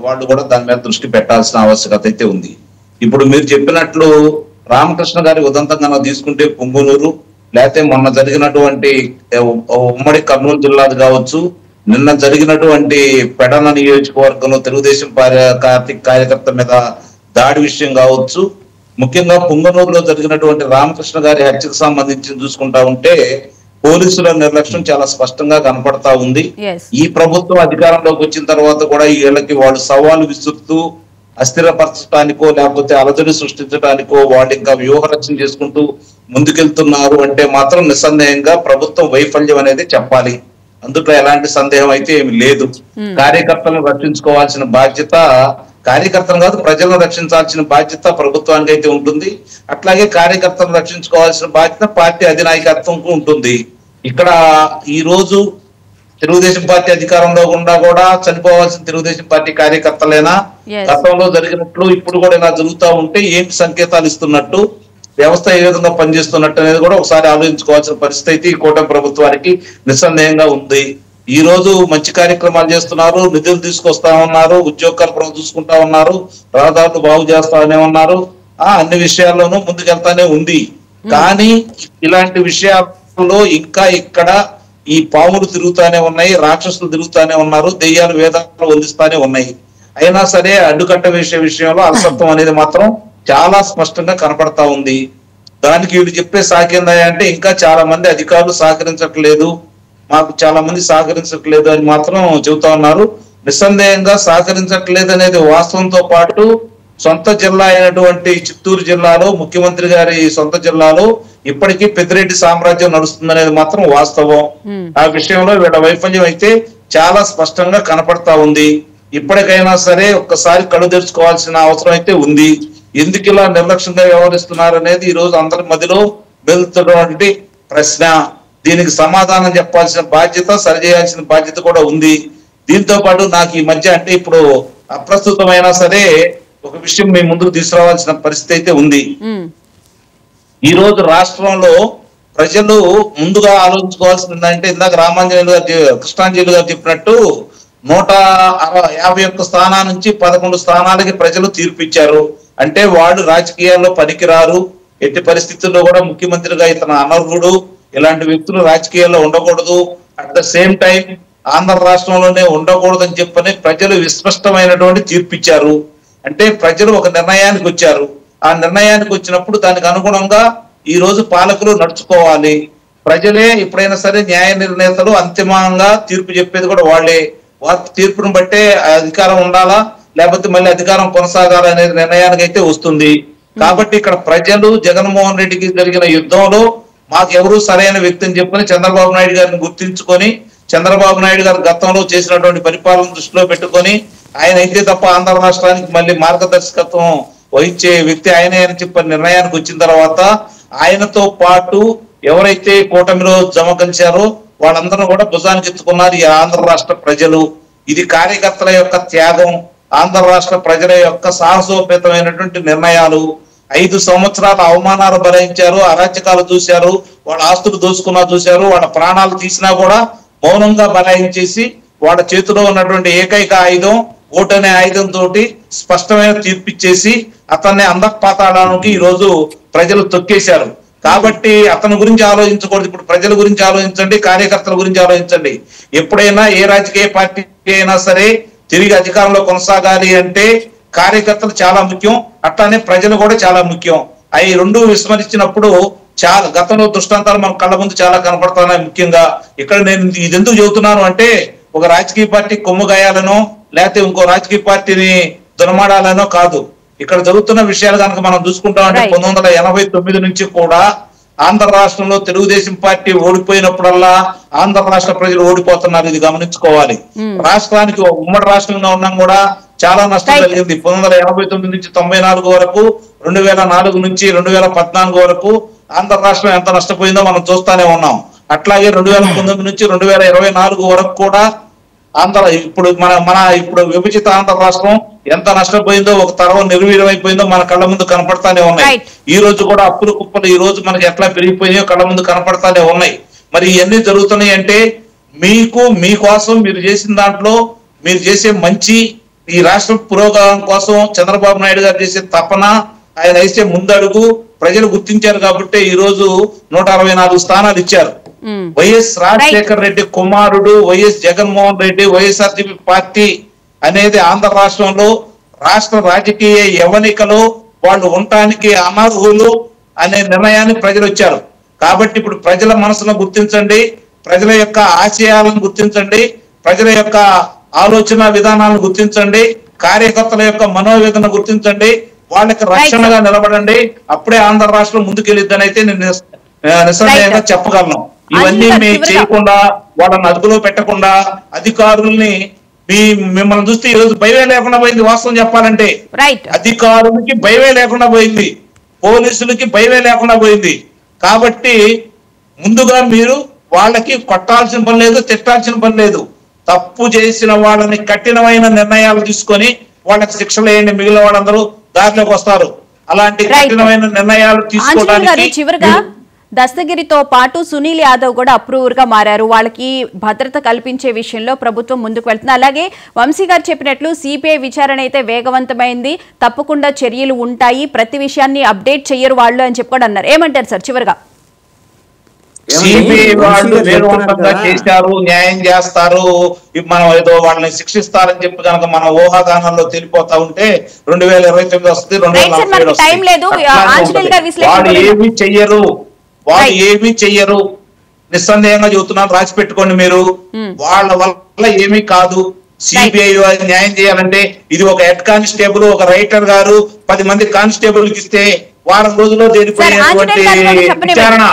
వాళ్ళు కూడా దాని మీద దృష్టి పెట్టాల్సిన ఆవశ్యకత అయితే ఉంది. ఇప్పుడు మీరు చెప్పినట్లు రామకృష్ణ గారి ఉదంతంగా తీసుకుంటే పొంగునూరు, లేకపోతే మొన్న జరిగినటువంటి ఉమ్మడి కర్నూలు జిల్లాది కావచ్చు, నిన్న జరిగినటువంటి పెడన నియోజకవర్గంలో తెలుగుదేశం కార్యకర్త మీద దాడి విషయం కావచ్చు, ముఖ్యంగా పుంగనూరులో జరిగినటువంటి రామకృష్ణ గారి హత్యకు సంబంధించి చూసుకుంటా ఉంటే పోలీసుల నిర్లక్ష్యం చాలా స్పష్టంగా కనపడతా ఉంది. ఈ ప్రభుత్వం అధికారంలోకి వచ్చిన తర్వాత కూడా వీళ్ళకి వాళ్ళు సవాలు విసురుతూ అస్థిరపరచడానికో లేకపోతే అలజడి సృష్టించడానికో వాళ్ళు ఇంకా వ్యూహరచన చేసుకుంటూ ముందుకెళ్తున్నారు అంటే మాత్రం నిస్సందేహంగా ప్రభుత్వం వైఫల్యం అనేది చెప్పాలి. అందులో ఎలాంటి సందేహం అయితే ఏమి లేదు. కార్యకర్తలను రక్షించుకోవాల్సిన బాధ్యత కార్యకర్తలు కాదు, ప్రజలను రక్షించాల్సిన బాధ్యత ప్రభుత్వానికి అయితే ఉంటుంది. అట్లాగే కార్యకర్తలను రక్షించుకోవాల్సిన బాధ్యత పార్టీ అధినాయకత్వంకు ఉంటుంది. ఇక్కడ ఈ రోజు తెలుగుదేశం పార్టీ అధికారంలో ఉన్నా కూడా చనిపోవాల్సిన తెలుగుదేశం పార్టీ కార్యకర్తలేనా? గతంలో జరిగినట్లు ఇప్పుడు కూడా ఇలా జరుగుతూ ఉంటే ఏంటి సంకేతాలు ఇస్తున్నట్టు, వ్యవస్థ ఏ విధంగా పనిచేస్తున్నట్టు అనేది కూడా ఒకసారి ఆలోచించుకోవాల్సిన పరిస్థితి అయితే ఈ కూటమి ప్రభుత్వానికి నిస్సందేహంగా ఉంది. ఈ రోజు మంచి కార్యక్రమాలు చేస్తున్నారు, నిధులు తీసుకొస్తా ఉన్నారు, ఉద్యోగ కల్పన చూసుకుంటా ఉన్నారు, రహదారులు బాగు చేస్తానే ఉన్నారు, అన్ని విషయాల్లోనూ ముందుకెళ్తానే ఉంది. కానీ ఇలాంటి విషయాల్లో ఇంకా ఇక్కడ ఈ పాములు తిరుగుతానే ఉన్నాయి, రాక్షసులు తిరుగుతానే ఉన్నారు, దెయ్యాలు వేదాలు వదిలిస్తానే ఉన్నాయి. అయినా సరే అడ్డుకట్ట వేసే విషయంలో అలసత్వం అనేది మాత్రం చాలా స్పష్టంగా కనపడతా ఉంది. దానికి వీళ్ళు చెప్పే సాకేందా అంటే ఇంకా చాలా మంది అధికారులు సహకరించట్లేదు, మాకు చాలా మంది సహకరించట్లేదు అని మాత్రం చెబుతా ఉన్నారు. నిస్సందేహంగా సహకరించట్లేదు అనేది వాస్తవంతో పాటు సొంత జిల్లా అయినటువంటి చిత్తూరు జిల్లాలో ముఖ్యమంత్రి గారి సొంత జిల్లాలో ఇప్పటికీ పెద్దిరెడ్డి సామ్రాజ్యం నడుస్తుందనేది మాత్రం వాస్తవం. ఆ విషయంలో వీళ్ళ వైఫల్యం అయితే చాలా స్పష్టంగా కనపడతా ఉంది. ఇప్పటికైనా సరే ఒక్కసారి కళ్ళు తెరుచుకోవాల్సిన అవసరం అయితే ఉంది. ఎందుకు ఇలా నిర్లక్ష్యంగా వ్యవహరిస్తున్నారు అనేది ఈ రోజు అందరి మధ్యలో వెళ్తున్నటువంటి ప్రశ్న. దీనికి సమాధానం చెప్పాల్సిన బాధ్యత, సరిచేయాల్సిన బాధ్యత కూడా ఉంది. దీంతో పాటు నాకు ఈ మధ్య అంటే ఇప్పుడు అప్రస్తుతమైనా సరే ఒక విషయం మీ ముందుకు తీసుకురావాల్సిన పరిస్థితి అయితే ఉంది. ఈ రోజు రాష్ట్రంలో ప్రజలు ముందుగా ఆలోచించుకోవాల్సింది అంటే ఇందాక రామాంజనేయులు గారు కృష్ణాంజలి గారు చెప్పినట్టు 151 స్థానాల నుంచి 11 స్థానాలకి ప్రజలు తీర్పు ఇచ్చారు. అంటే వాళ్ళు రాజకీయాల్లో పనికిరారు, ఎట్టి పరిస్థితుల్లో కూడా ముఖ్యమంత్రిగా ఇతను అనర్హుడు, ఇలాంటి వ్యక్తులు రాజకీయాల్లో ఉండకూడదు, at the same time Andhra రాష్ట్రంలోనే ఉండకూడదని చెప్పని ప్రజలు విస్పష్టమైనటువంటి తీర్పు ఇచ్చారు. అంటే ప్రజలు ఒక నిర్ణయానికి వచ్చారు. ఆ నిర్ణయానికి వచ్చినప్పుడు దానికి అనుగుణంగా ఈ రోజు పాలకులు నడుచుకోవాలి. ప్రజలే ఎప్పుడైనా సరే న్యాయ నిర్ణేతలు, అంతిమంగా తీర్పు చెప్పేది కూడా వాళ్ళే. వారి తీర్పును బట్టే అధికారం ఉండాలా లేకపోతే మళ్ళీ అధికారం కొనసాగాలా అనేది నిర్ణయానికి అయితే వస్తుంది. కాబట్టి ఇక్కడ ప్రజలు జగన్మోహన్ రెడ్డికి జరిగిన యుద్ధంలో మాకు ఎవరు సరైన వ్యక్తిని చెప్పుకొని చంద్రబాబు నాయుడు గారిని గుర్తించుకొని, చంద్రబాబు నాయుడు గారు గతంలో చేసినటువంటి పరిపాలన దృష్టిలో పెట్టుకొని ఆయన అయితే తప్ప ఆంధ్ర రాష్ట్రానికి మళ్ళీ మార్గదర్శకత్వం వహించే వ్యక్తి ఆయనే అని చెప్పి నిర్ణయానికి వచ్చిన తర్వాత ఆయనతో పాటు ఎవరైతే కూటమిలో జమ కలిశారో వాళ్ళందరూ కూడా భుజానికి ఎత్తుకున్నారు ఈ ఆంధ్ర రాష్ట్ర ప్రజలు. ఇది కార్యకర్తల యొక్క త్యాగం, ఆంధ్ర రాష్ట్ర ప్రజల యొక్క సాహసోపేతమైనటువంటి నిర్ణయాలు. 5 సంవత్సరాల అవమానాలు భరించారు, అరాచకాలు చూశారు, వాళ్ళ ఆస్తులు దోచుకున్నా చూశారు, వాళ్ళ ప్రాణాలు తీసినా కూడా మౌనంగా బలాయించేసి వాళ్ళ చేతిలో ఉన్నటువంటి ఏకైక ఆయుధం ఓటు అనే ఆయుధంతో స్పష్టమైన తీర్పిచ్చేసి అతన్ని అంధపాతాళానికి ఈ రోజు ప్రజలు తొక్కేశారు. కాబట్టి అతని గురించి ఆలోచించకూడదు, ఇప్పుడు ప్రజల గురించి ఆలోచించండి, కార్యకర్తల గురించి ఆలోచించండి. ఎప్పుడైనా ఏ రాజకీయ పార్టీ అయినా సరే తిరిగి అధికారంలో కొనసాగాలి అంటే కార్యకర్తలు చాలా ముఖ్యం, అట్లానే ప్రజలు కూడా చాలా ముఖ్యం. అవి రెండు విస్మరించినప్పుడు చాలా గతంలో దృష్టాంతాలు మన కళ్ళ ముందు చాలా కనపడుతున్నాయి. ముఖ్యంగా ఇక్కడ నేను ఇది ఎందుకు చెబుతున్నాను అంటే ఒక రాజకీయ పార్టీ కొమ్ము గాయాలనో లేకపోతే ఇంకో రాజకీయ పార్టీని దునమాడాలనో కాదు. ఇక్కడ జరుగుతున్న విషయాలు కనుక మనం చూసుకుంటామంటే 1989 నుంచి కూడా ఆంధ్ర రాష్ట్రంలో తెలుగుదేశం పార్టీ ఓడిపోయినప్పుడల్లా ఆంధ్ర రాష్ట్ర ప్రజలు ఓడిపోతున్నారు. ఇది గమనించుకోవాలి. రాష్ట్రానికి ఉమ్మడి రాష్ట్రంగా ఉన్నాం కూడా చాలా నష్టం జరిగింది. 1989 నుంచి 94 వరకు, 2004 నుంచి 2014 వరకు ఆంధ్ర రాష్ట్రం ఎంత నష్టపోయిందో మనం చూస్తానే ఉన్నాం. అట్లాగే 2019 నుంచి 2024 వరకు కూడా ఆంధ్ర ఇప్పుడు ఇప్పుడు విభజిత ఆంధ్ర రాష్ట్రం ఎంత నష్టపోయిందో, ఒక తరం నిర్వీర్యమైపోయిందో మన కళ్ళ ముందు కనపడతానే ఉన్నాయి. ఈ రోజు కూడా అప్పులు కుప్పలు ఈ రోజు మనకి ఎట్లా పెరిగిపోయినాయో కళ్ళ ముందు కనపడతానే ఉన్నాయి. మరి ఇవన్నీ జరుగుతున్నాయి అంటే మీకోసం మీరు చేసిన దాంట్లో మీరు చేసే మంచి, ఈ రాష్ట్ర పురోగమనం కోసం చంద్రబాబు నాయుడు గారు చేసే తపన, ఆయన వేసే ముందడుగు ప్రజలు గుర్తించారు. కాబట్టి ఈ రోజు 164 స్థానాలు ఇచ్చారు. వైఎస్ రాజశేఖర రెడ్డి కుమారుడు వైఎస్ జగన్మోహన్ రెడ్డి వైఎస్ఆర్సీపీ పార్టీ అనేది ఆంధ్ర రాష్ట్రంలో రాష్ట్ర రాజకీయ యవనికలో వాళ్ళు ఉండటానికి అనర్హులు అనే నిర్ణయాన్ని ప్రజలు వచ్చారు. కాబట్టి ఇప్పుడు ప్రజల మనసును గుర్తించండి, ప్రజల యొక్క ఆశయాలను గుర్తించండి, ప్రజల యొక్క ఆలోచన విధానాలను గుర్తించండి, కార్యకర్తల యొక్క మనోవేదన గుర్తించండి, వాళ్ళకి రక్షణగా నిలబడండి. అప్పుడే ఆంధ్ర రాష్ట్రం ముందుకెళ్ళిద్దని అయితే నేను నిస్సందేహంగా చెప్పగలను. ఇవన్నీ మేము చేయకుండా, వాళ్ళని అదుపులో పెట్టకుండా, అధికారుల్ని మిమ్మల్ని చూస్తే ఈరోజు భయమే లేకుండా పోయింది. వాస్తవం చెప్పాలంటే అధికారులకి భయమే లేకుండా పోయింది, పోలీసులకి భయమే లేకుండా పోయింది. కాబట్టి ముందుగా మీరు వాళ్ళకి కొట్టాల్సిన పని లేదు, తిట్టాల్సిన పని లేదు. తప్పు చేసిన వాళ్ళని కఠినమైన నిర్ణయాలు తీసుకొని వాళ్ళకి శిక్షలు వేయండి, మిగిలిన వాళ్ళందరూ దారిలోకి వస్తారు. అలాంటి కఠినమైన నిర్ణయాలు తీసుకోవడానికి దస్తగిరితో పాటు సునీల్ యాదవ్ కూడా అప్రూవర్ గా మారారు. వాళ్ళకి భద్రత కల్పించే విషయంలో ప్రభుత్వం ముందుకు వెళ్తుంది. అలాగే వంశీ గారు చెప్పినట్లు సిబిఐ విచారణ అయితే వేగవంతమైంది, తప్పకుండా చర్యలు ఉంటాయి, ప్రతి విషయాన్ని అప్డేట్ చెయ్యరు వాళ్ళు అని చెప్పి కూడా అన్నారు. ఏమంటారు సార్ చివరిగా? సిబిఐ వాళ్ళు వేరువంతంగా చేశారు, న్యాయం చేస్తారు, మనం ఏదో వాళ్ళని శిక్షిస్తారని చెప్పి కనుక మన ఊహాగానంలో తెలిపోతా ఉంటే 2029 వస్తుంది, 2040 వస్తుంది. వాళ్ళు ఏమి చెయ్యరు, వాళ్ళు ఏమీ చెయ్యరు. నిస్సందేహంగా చెబుతున్నాను, రాసి పెట్టుకోండి మీరు. వాళ్ళ వల్ల ఏమీ కాదు. సిబిఐ న్యాయం చేయాలంటే ఇది ఒక హెడ్ కానిస్టేబుల్, ఒక రైటర్ గారు 10 మంది కానిస్టేబుల్ కి ఇస్తే వారం రోజుల్లో తేలిపోయేటువంటి విచారణ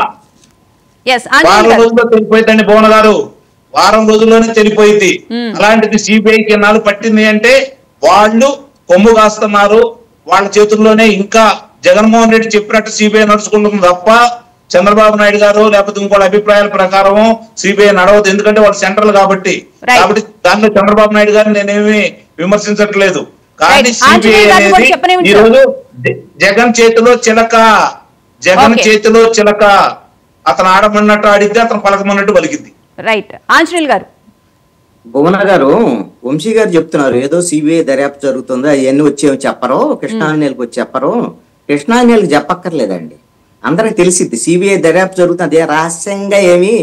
వారం రోజుల్లో తెలిపోయిందండి. భువన గారు, వారం రోజుల్లోనే తెలిపోయింది. అలాంటిది సిబిఐకి ఎన్నాళ్ళు పట్టింది అంటే వాళ్ళు కొమ్ము కాస్తున్నారు. వాళ్ళ చేతుల్లోనే ఇంకా జగన్మోహన్ రెడ్డి చెప్పినట్టు సిబిఐ నడుచుకుంటుంది తప్ప చంద్రబాబు నాయుడు గారు లేకపోతే ఇంకోటి అభిప్రాయాల ప్రకారం సిబిఐ నడవదు. ఎందుకంటే వాళ్ళు సెంట్రల్ కాబట్టి దానిలో చంద్రబాబు నాయుడు గారిని నేనేమి విమర్శించట్లేదు. కానీ సిబిఐ అనేది ఈరోజు జగన్ చేతిలో చిలక, జగన్ చేతిలో చిలక. అతను ఆడమన్నట్టు ఆడితే అతను పలకమన్నట్టు పలికింది. రైట్. ఆంజనేయులు గారు, భువన గారు, వంశీ గారు చెప్తున్నారు ఏదో సిబిఐ దర్యాప్తు జరుగుతుందో అవన్నీ వచ్చేవి చెప్పరు, కృష్ణాంజనేయులకు వచ్చి చెప్పరు. కృష్ణాంజనేయులకు చెప్పక్కర్లేదండి, అందరికి తెలిసిద్ది. సిబిఐ దర్యాప్తు జరుగుతుంది, అదే రహస్యంగా ఏమి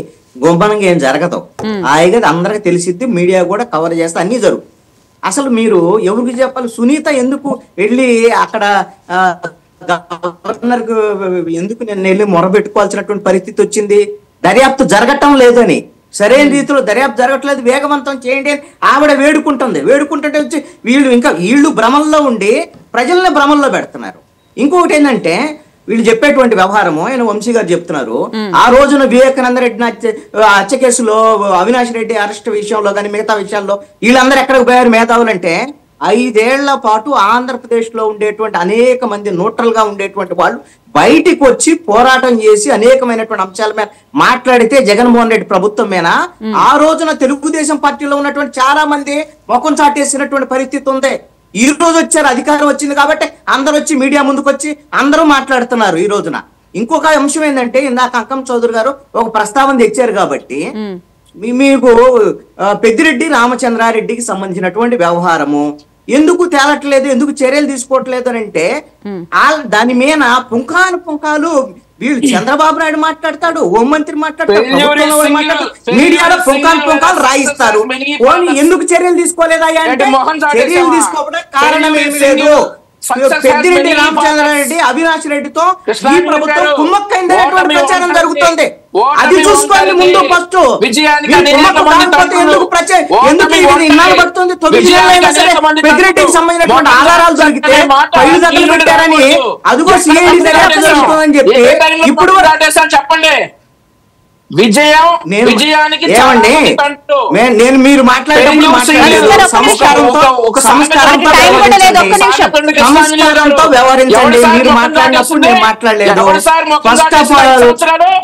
గుంపనంగా ఏం జరగదు, హాయిగా అందరికి తెలిసిద్ది. మీడియా కూడా కవర్ చేస్తే అన్ని జరుగు. అసలు మీరు ఎవరికి చెప్పాలి? సునీత ఎందుకు వెళ్ళి అక్కడ గవర్నర్ ఎందుకు నేను వెళ్ళి మొరబెట్టుకోవాల్సినటువంటి పరిస్థితి వచ్చింది? దర్యాప్తు జరగటం లేదని, సరైన రీతిలో దర్యాప్తు జరగట్లేదు, వేగవంతం చేయండి అని ఆవిడ వేడుకుంటుంటే వచ్చి వీళ్ళు భ్రమంలో ఉండి ప్రజల్ని భ్రమంలో పెడుతున్నారు. ఇంకొకటి ఏంటంటే వీళ్ళు చెప్పేటువంటి వ్యవహారము, ఆయన వంశీ గారు చెప్తున్నారు, ఆ రోజున వివేకానంద రెడ్డి హత్య కేసులో అవినాష్ రెడ్డి అరెస్ట్ విషయంలో కానీ మిగతా విషయాల్లో వీళ్ళందరూ ఎక్కడికి పోయారు మేధావులు అంటే 5 ఏళ్ల పాటు ఆంధ్రప్రదేశ్ లో ఉండేటువంటి అనేక మంది న్యూట్రల్ గా ఉండేటువంటి వాళ్ళు బయటికి వచ్చి పోరాటం చేసి అనేకమైనటువంటి అంశాల మీద మాట్లాడితే జగన్మోహన్ రెడ్డి ప్రభుత్వం మీద ఆ రోజున తెలుగుదేశం పార్టీలో ఉన్నటువంటి చాలా మంది ముఖం చాటేసినటువంటి పరిస్థితి ఉంది. ఈ రోజు వచ్చారు, అధికారం వచ్చింది కాబట్టి అందరూ వచ్చి మీడియా ముందుకు వచ్చి అందరూ మాట్లాడుతున్నారు. ఈ రోజున ఇంకొక అంశం ఏంటంటే, ఇందాక అంకం చౌదరి గారు ఒక ప్రస్తావన తెచ్చారు కాబట్టి మీకు పెద్దిరెడ్డి రామచంద్రారెడ్డికి సంబంధించినటువంటి వ్యవహారము ఎందుకు తేలట్లేదు, ఎందుకు చర్యలు తీసుకోవట్లేదు అని అంటే దాని మీద పుంఖాలు వీళ్ళు చంద్రబాబు నాయుడు మాట్లాడతాడు, హోంమంత్రి మాట్లాడతాడు, మీడియాలో పుంఖాలు రాయిస్తారు. ఎందుకు చర్యలు తీసుకోలేదా అంటే చర్యలు తీసుకోవడం కారణం ఏమి లేదు. పెద్దిరెడ్డి రామచంద్రారెడ్డి అవినాష్ రెడ్డితో ఈ ప్రభుత్వం కుమ్మక్కైందనేటువంటి ప్రచారం జరుగుతుంది. అది చూసుకోండి ముందు ఫస్ట్. ఇన్నాళ్ళు పడుతుంది, 9 ఏళ్ళైనా సరే పెద్దిరెడ్డికి సంబంధించినటువంటి ఆధారాలు దొరికితే పైలు దగ్గర పెట్టారని అదిగో సిఐడి దర్యాప్తు జరుగుతుందని చెప్పి ఇప్పుడు చెప్పండి. విజయానికి నేను మీరు సంస్కారంతో వ్యవహరించండి. మీరు మాట్లాడినప్పుడు నేను మాట్లాడలేదు. ఫస్ట్ ఆఫ్ ఆల్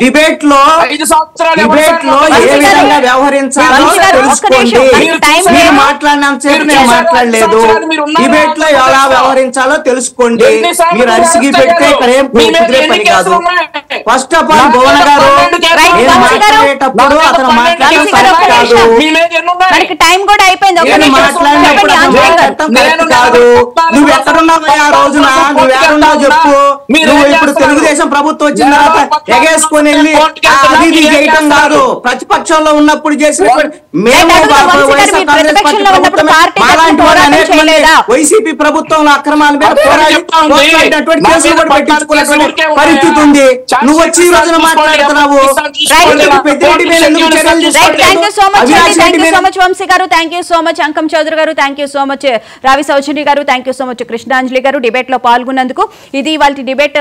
డిబేట్ లో ఏ విధంగా వ్యవహరించాలో తెలుసుకోండి. మీరు మాట్లాడినంతసేపు నేను మాట్లాడలేదు. డిబేట్ లో ఎలా వ్యవహరించాలో తెలుసుకోండి. మీరు అరిసిగి పెడితే ఇక్కడ ఏం కుదిరే పని కాదు. ఫస్ట్ ఆఫ్ ఆల్ భువన గారు మాట్లాడేటప్పుడు అతను కాదు. నువ్వు ఎక్కడున్నావు ఆ రోజున, నువ్వు ఎక్కడున్నావు చెప్పు. నువ్వు ఇప్పుడు తెలుగుదేశం ప్రభుత్వం వచ్చిన తర్వాత ఎగేసుకొని వెళ్ళి అది ఇది చేయటం కాదు. ప్రతిపక్షంలో ఉన్నప్పుడు చేసినటువంటి మేము వైఎస్ఆర్ కాంగ్రెస్ పార్టీ ప్రభుత్వం మాలాంటి వారు అనేక మంది వైసీపీ ప్రభుత్వంలో అక్రమాల మీద పోరాడినటువంటి కేసులు కూడా పెట్టించుకున్నటువంటి పరిస్థితి ఉంది. నువ్వు వచ్చి ఈ రోజున మాట్లాడుతున్నావు. వంశీ గారు థ్యాంక్ యూ సో మచ్, అంకం చౌదరి గారు థ్యాంక్ యూ సో మచ్, రావి సౌజన్య గారు thank you so much, Krishnanjali గారు డిబేట్ లో పాల్గొన్నందుకు. ఇది వాళ్ళ డిబేట్.